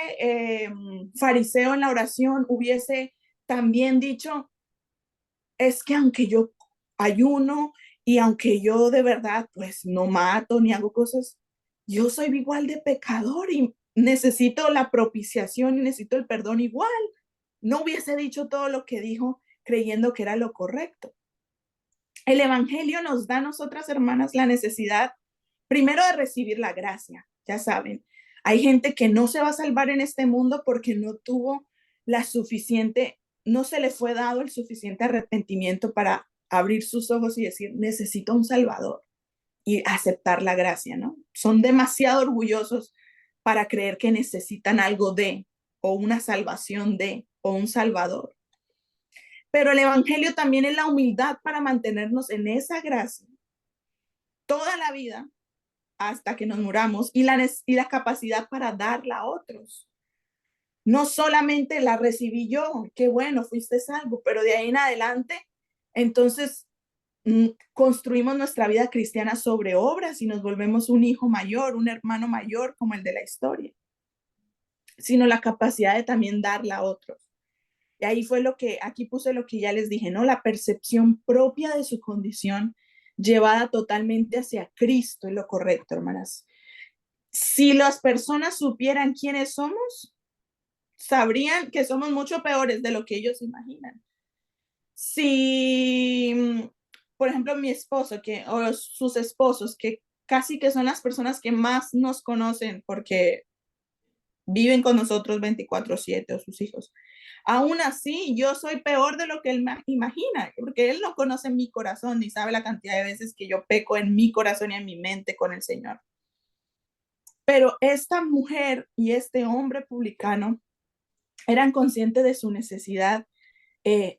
fariseo en la oración hubiese también dicho, es que aunque yo ayuno y aunque yo de verdad pues no mato ni hago cosas, yo soy igual de pecador y necesito la propiciación y necesito el perdón igual. No hubiese dicho todo lo que dijo creyendo que era lo correcto. El evangelio nos da a nosotras, hermanas, la necesidad primero de recibir la gracia. Ya saben, hay gente que no se va a salvar en este mundo porque no tuvo no se le fue dado el suficiente arrepentimiento para abrir sus ojos y decir, necesito un salvador y aceptar la gracia, ¿no? Son demasiado orgullosos para creer que necesitan algo o una salvación o un salvador. Pero el evangelio también es la humildad para mantenernos en esa gracia toda la vida hasta que nos muramos y la capacidad para darla a otros. No solamente la recibí yo, qué bueno, fuiste salvo, pero de ahí en adelante, entonces construimos nuestra vida cristiana sobre obras y nos volvemos un hijo mayor, un hermano mayor como el de la historia, sino la capacidad de también darla a otros. Y ahí fue aquí puse lo que ya les dije, ¿no? La percepción propia de su condición llevada totalmente hacia Cristo es lo correcto, hermanas. Si las personas supieran quiénes somos, sabrían que somos mucho peores de lo que ellos imaginan. Si, por ejemplo, mi esposo o sus esposos, que casi que son las personas que más nos conocen porque viven con nosotros 24/7 o sus hijos. Aún así, yo soy peor de lo que él imagina, porque él no conoce mi corazón ni sabe la cantidad de veces que yo peco en mi corazón y en mi mente con el Señor. Pero esta mujer y este hombre publicano eran conscientes de su necesidad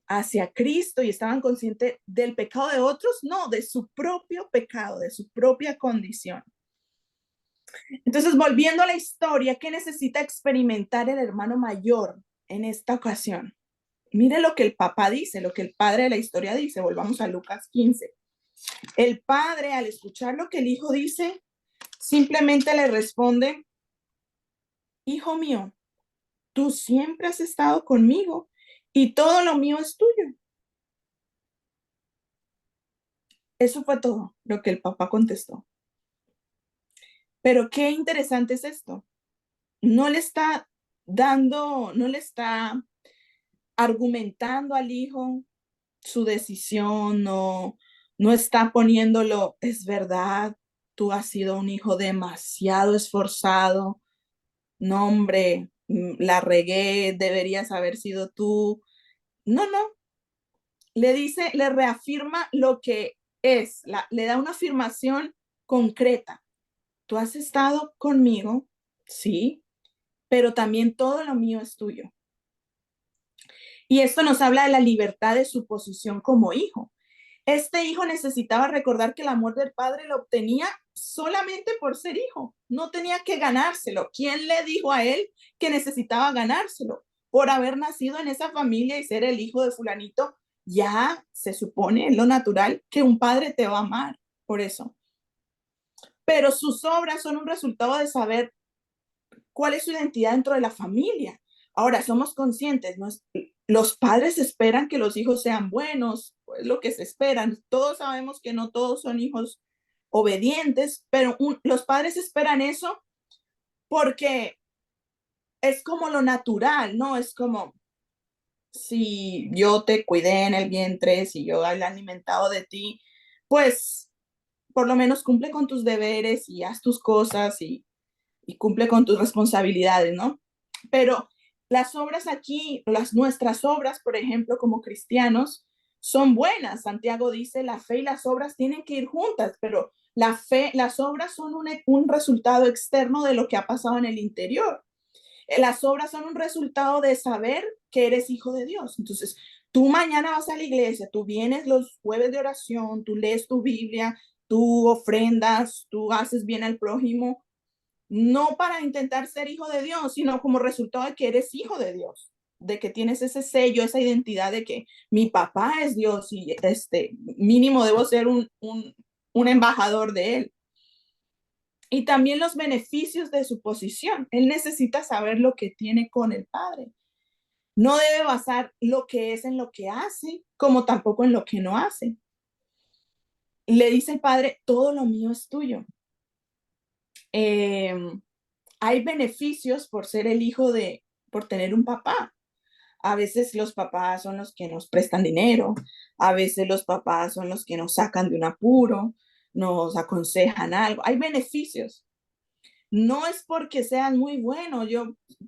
hacia Cristo y estaban conscientes del pecado de otros, no, de su propio pecado, de su propia condición. Entonces, volviendo a la historia, ¿qué necesita experimentar el hermano mayor en esta ocasión? Mire lo que el papá dice, lo que el padre de la historia dice. Volvamos a Lucas 15. El padre, al escuchar lo que el hijo dice, simplemente le responde, hijo mío, tú siempre has estado conmigo y todo lo mío es tuyo. Eso fue todo lo que el papá contestó. Pero qué interesante es esto. No le está argumentando al hijo su decisión, no está poniéndolo, es verdad, tú has sido un hijo demasiado esforzado, no hombre, la regué, deberías haber sido tú. No, le reafirma lo que es, le da una afirmación concreta. Tú has estado conmigo, sí, pero también todo lo mío es tuyo. Y esto nos habla de la libertad de su posición como hijo. Este hijo necesitaba recordar que el amor del padre lo obtenía solamente por ser hijo. No tenía que ganárselo. ¿Quién le dijo a él que necesitaba ganárselo? Por haber nacido en esa familia y ser el hijo de fulanito, ya se supone en lo natural que un padre te va a amar por eso. Pero sus obras son un resultado de saber cuál es su identidad dentro de la familia. Ahora, somos conscientes, ¿no? Los padres esperan que los hijos sean buenos, es lo que se esperan. Todos sabemos que no todos son hijos obedientes, pero los padres esperan eso porque es como lo natural, ¿no? Es como si yo te cuidé en el vientre, si yo he alimentado de ti, pues por lo menos cumple con tus deberes y haz tus cosas y cumple con tus responsabilidades, ¿no? Pero las obras aquí, nuestras obras, por ejemplo, como cristianos, son buenas. Santiago dice, la fe y las obras tienen que ir juntas, pero la fe, las obras son un resultado externo de lo que ha pasado en el interior. Las obras son un resultado de saber que eres hijo de Dios. Entonces, tú mañana vas a la iglesia, tú vienes los jueves de oración, tú lees tu Biblia, tú ofrendas, tú haces bien al prójimo, no para intentar ser hijo de Dios, sino como resultado de que eres hijo de Dios, de que tienes ese sello, esa identidad de que mi papá es Dios y mínimo debo ser un embajador de él. Y también los beneficios de su posición. Él necesita saber lo que tiene con el Padre. No debe basar lo que es en lo que hace, como tampoco en lo que no hace. Le dice el Padre, todo lo mío es tuyo. Hay beneficios por ser el hijo por tener un papá. A veces los papás son los que nos prestan dinero, a veces los papás son los que nos sacan de un apuro, nos aconsejan algo. Hay beneficios. No es porque sean muy buenos.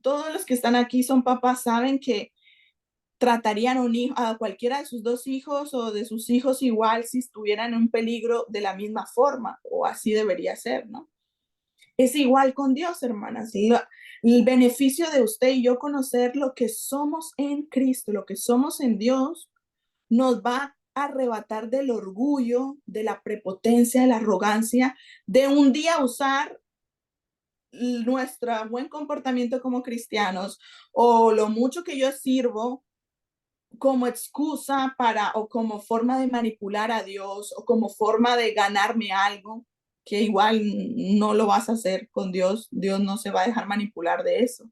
Todos los que están aquí son papás, saben que tratarían a cualquiera de sus dos hijos o de sus hijos igual si estuvieran en un peligro de la misma forma, o así debería ser, ¿no? Es igual con Dios, hermanas. El beneficio de usted y yo conocer lo que somos en Cristo, lo que somos en Dios, nos va a arrebatar del orgullo, de la prepotencia, de la arrogancia, de un día usar nuestro buen comportamiento como cristianos o lo mucho que yo sirvo como excusa o como forma de manipular a Dios o como forma de ganarme algo, que igual no lo vas a hacer con Dios. Dios no se va a dejar manipular de eso.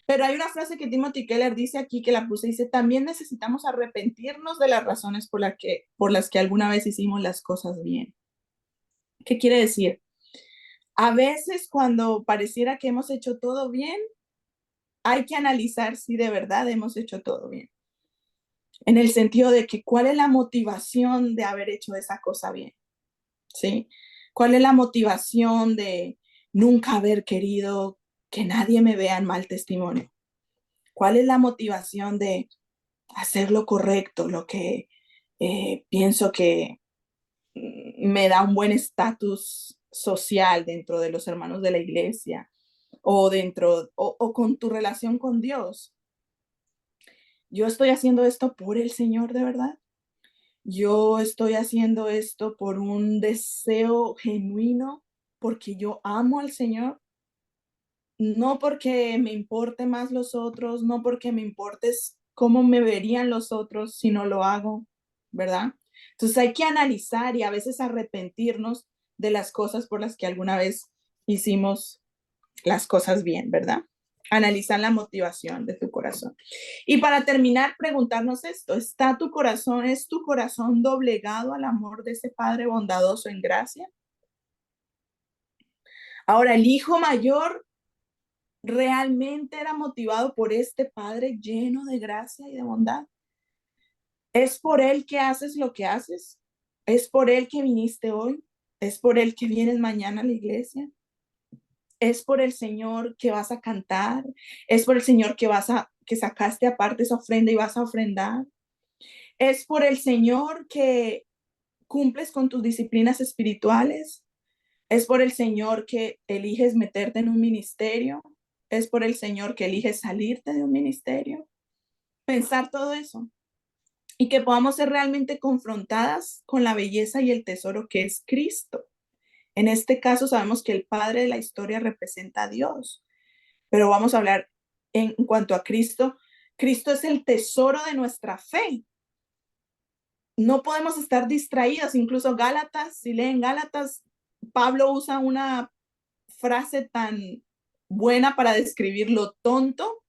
Pero hay una frase que Timothy Keller dice aquí, que la puse, dice, también necesitamos arrepentirnos de las razones por las que alguna vez hicimos las cosas bien. ¿Qué quiere decir? A veces cuando pareciera que hemos hecho todo bien, hay que analizar si de verdad hemos hecho todo bien. En el sentido de que cuál es la motivación de haber hecho esa cosa bien, ¿sí? ¿Cuál es la motivación de nunca haber querido que nadie me vea en mal testimonio? ¿Cuál es la motivación de hacer lo correcto, lo que pienso que me da un buen estatus social dentro de los hermanos de la iglesia o o con tu relación con Dios? Yo estoy haciendo esto por el Señor, de verdad. Yo estoy haciendo esto por un deseo genuino, porque yo amo al Señor, no porque me importe más los otros, no porque me importe cómo me verían los otros si no lo hago, ¿verdad? Entonces hay que analizar y a veces arrepentirnos de las cosas por las que alguna vez hicimos las cosas bien, ¿verdad? Analizar la motivación de tu corazón. Y para terminar, preguntarnos esto, ¿es tu corazón doblegado al amor de ese Padre bondadoso en gracia? Ahora, el hijo mayor realmente era motivado por este Padre lleno de gracia y de bondad. ¿Es por él que haces lo que haces? ¿Es por él que viniste hoy? ¿Es por él que vienes mañana a la iglesia? ¿Es por el Señor que vas a cantar? ¿Es por el Señor que sacaste aparte esa ofrenda y vas a ofrendar? ¿Es por el Señor que cumples con tus disciplinas espirituales? ¿Es por el Señor que eliges meterte en un ministerio? ¿Es por el Señor que eliges salirte de un ministerio? Pensar todo eso y que podamos ser realmente confrontadas con la belleza y el tesoro que es Cristo. En este caso sabemos que el padre de la historia representa a Dios, pero vamos a hablar en cuanto a Cristo. Cristo es el tesoro de nuestra fe. No podemos estar distraídos. Incluso Gálatas, si leen Gálatas, Pablo usa una frase tan buena para describir lo tonto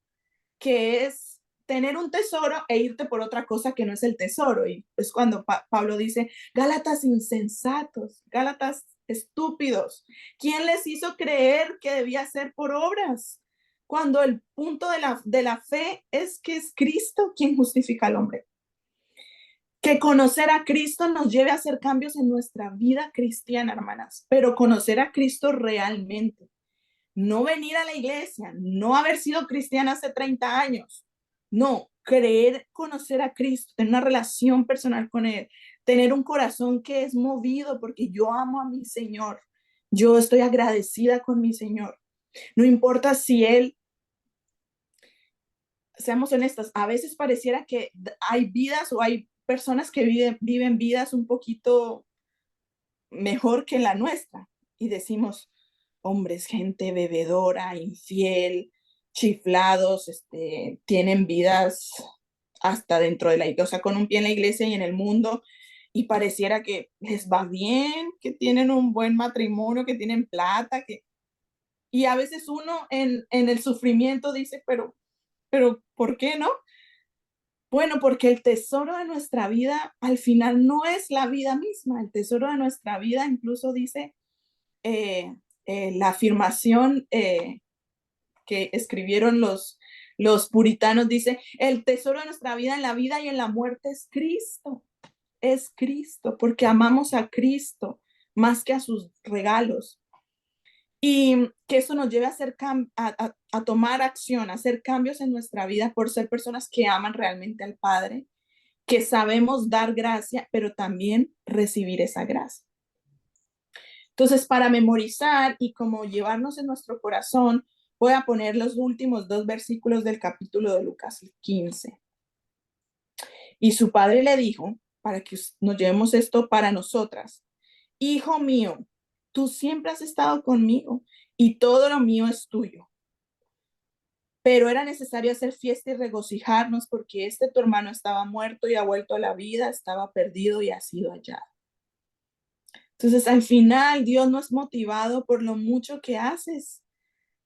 que es tener un tesoro e irte por otra cosa que no es el tesoro. Y es cuando Pablo dice, Gálatas insensatos, Gálatas estúpidos, ¿quién les hizo creer que debía ser por obras? Cuando el punto de la fe es que es Cristo quien justifica al hombre. Que conocer a Cristo nos lleve a hacer cambios en nuestra vida cristiana, hermanas, pero conocer a Cristo realmente. No venir a la iglesia, no haber sido cristiana hace 30 años. No, creer, conocer a Cristo, tener una relación personal con Él, tener un corazón que es movido porque yo amo a mi Señor. Yo estoy agradecida con mi Señor. No importa si Él, seamos honestas, a veces pareciera que hay vidas o hay personas que viven vidas un poquito mejor que la nuestra. Y decimos, hombres, gente bebedora, infiel, chiflados, tienen vidas hasta dentro de la iglesia, o sea, con un pie en la iglesia y en el mundo, y pareciera que les va bien, que tienen un buen matrimonio, que tienen plata, y a veces uno en el sufrimiento dice, pero, ¿por qué no? Bueno, porque el tesoro de nuestra vida al final no es la vida misma, el tesoro de nuestra vida incluso dice la afirmación que escribieron los puritanos, dice, el tesoro de nuestra vida en la vida y en la muerte es Cristo, porque amamos a Cristo más que a sus regalos. Y que eso nos lleve a, a tomar acción, a hacer cambios en nuestra vida por ser personas que aman realmente al Padre, que sabemos dar gracia, pero también recibir esa gracia. Entonces, para memorizar y como llevarnos en nuestro corazón, voy a poner los últimos 2 versículos del capítulo de Lucas 15. Y su padre le dijo, para que nos llevemos esto para nosotras, hijo mío, tú siempre has estado conmigo y todo lo mío es tuyo. Pero era necesario hacer fiesta y regocijarnos porque tu hermano estaba muerto y ha vuelto a la vida, estaba perdido y ha sido hallado. Entonces, al final, Dios no es motivado por lo mucho que haces,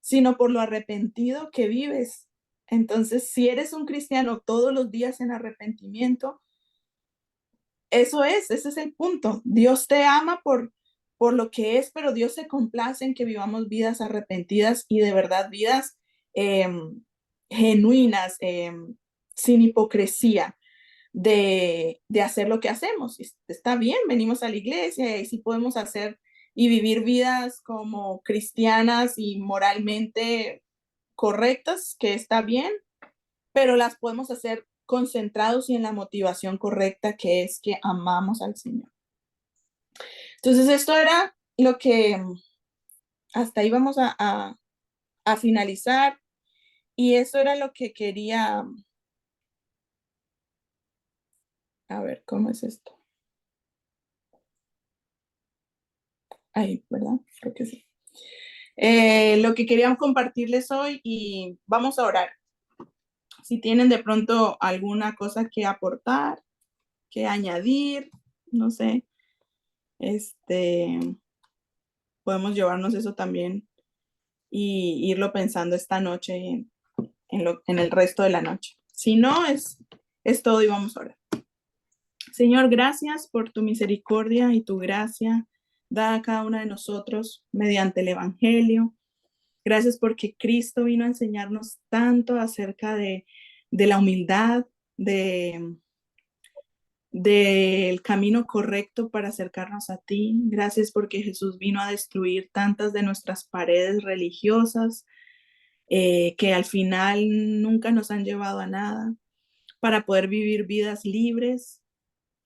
sino por lo arrepentido que vives. Entonces, si eres un cristiano todos los días en arrepentimiento, ese es el punto. Dios te ama por lo que es, pero Dios se complace en que vivamos vidas arrepentidas y de verdad vidas genuinas, sin hipocresía. De hacer lo que hacemos. Está bien, venimos a la iglesia y sí podemos hacer y vivir vidas como cristianas y moralmente correctas, que está bien, pero las podemos hacer concentrados y en la motivación correcta, que es que amamos al Señor. Entonces, esto era lo que hasta ahí vamos a finalizar y eso era lo que quería. A ver, ¿cómo es esto? Ahí, ¿verdad? Creo que sí. Lo que queríamos compartirles hoy y vamos a orar. Si tienen de pronto alguna cosa que aportar, que añadir, no sé, podemos llevarnos eso también y irlo pensando esta noche en el resto de la noche. Si no, es todo y vamos a orar. Señor, gracias por tu misericordia y tu gracia dada a cada una de nosotros mediante el Evangelio. Gracias porque Cristo vino a enseñarnos tanto acerca de la humildad, del camino correcto para acercarnos a ti. Gracias porque Jesús vino a destruir tantas de nuestras paredes religiosas que al final nunca nos han llevado a nada, para poder vivir vidas libres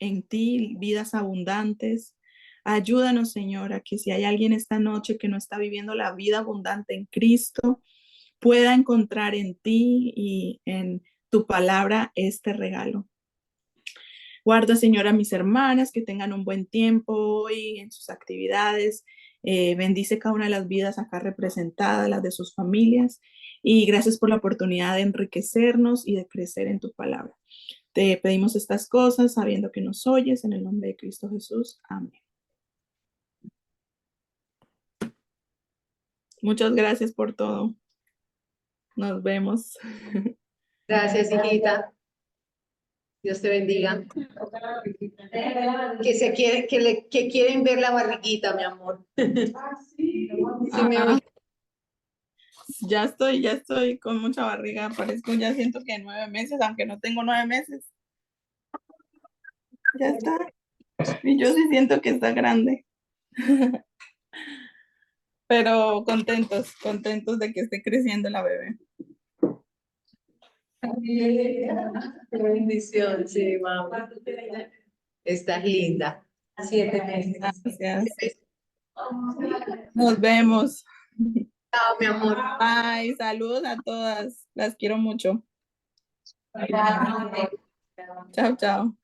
en ti, vidas abundantes. Ayúdanos, Señor, a que si hay alguien esta noche que no está viviendo la vida abundante en Cristo, pueda encontrar en ti y en tu palabra este regalo. Guarda, Señor, a mis hermanas, que tengan un buen tiempo hoy en sus actividades. Bendice cada una de las vidas acá representadas, las de sus familias. Y gracias por la oportunidad de enriquecernos y de crecer en tu palabra. Te pedimos estas cosas sabiendo que nos oyes en el nombre de Cristo Jesús. Amén. Muchas gracias por todo. Nos vemos. Gracias, hijita. Dios te bendiga. Que quieren ver la barriguita, mi amor. Sí, me Ah, oye. ya estoy con mucha barriga, parezco, ya siento que 9 meses, aunque no tengo 9 meses. Ya está. Y yo sí siento que está grande. Pero contentos de que esté creciendo la bebé. Qué bendición, sí, mamá. Estás linda. 7 meses. Gracias. Nos vemos. Chao, mi amor. Bye, saludos a todas. Las quiero mucho. Chao, chao.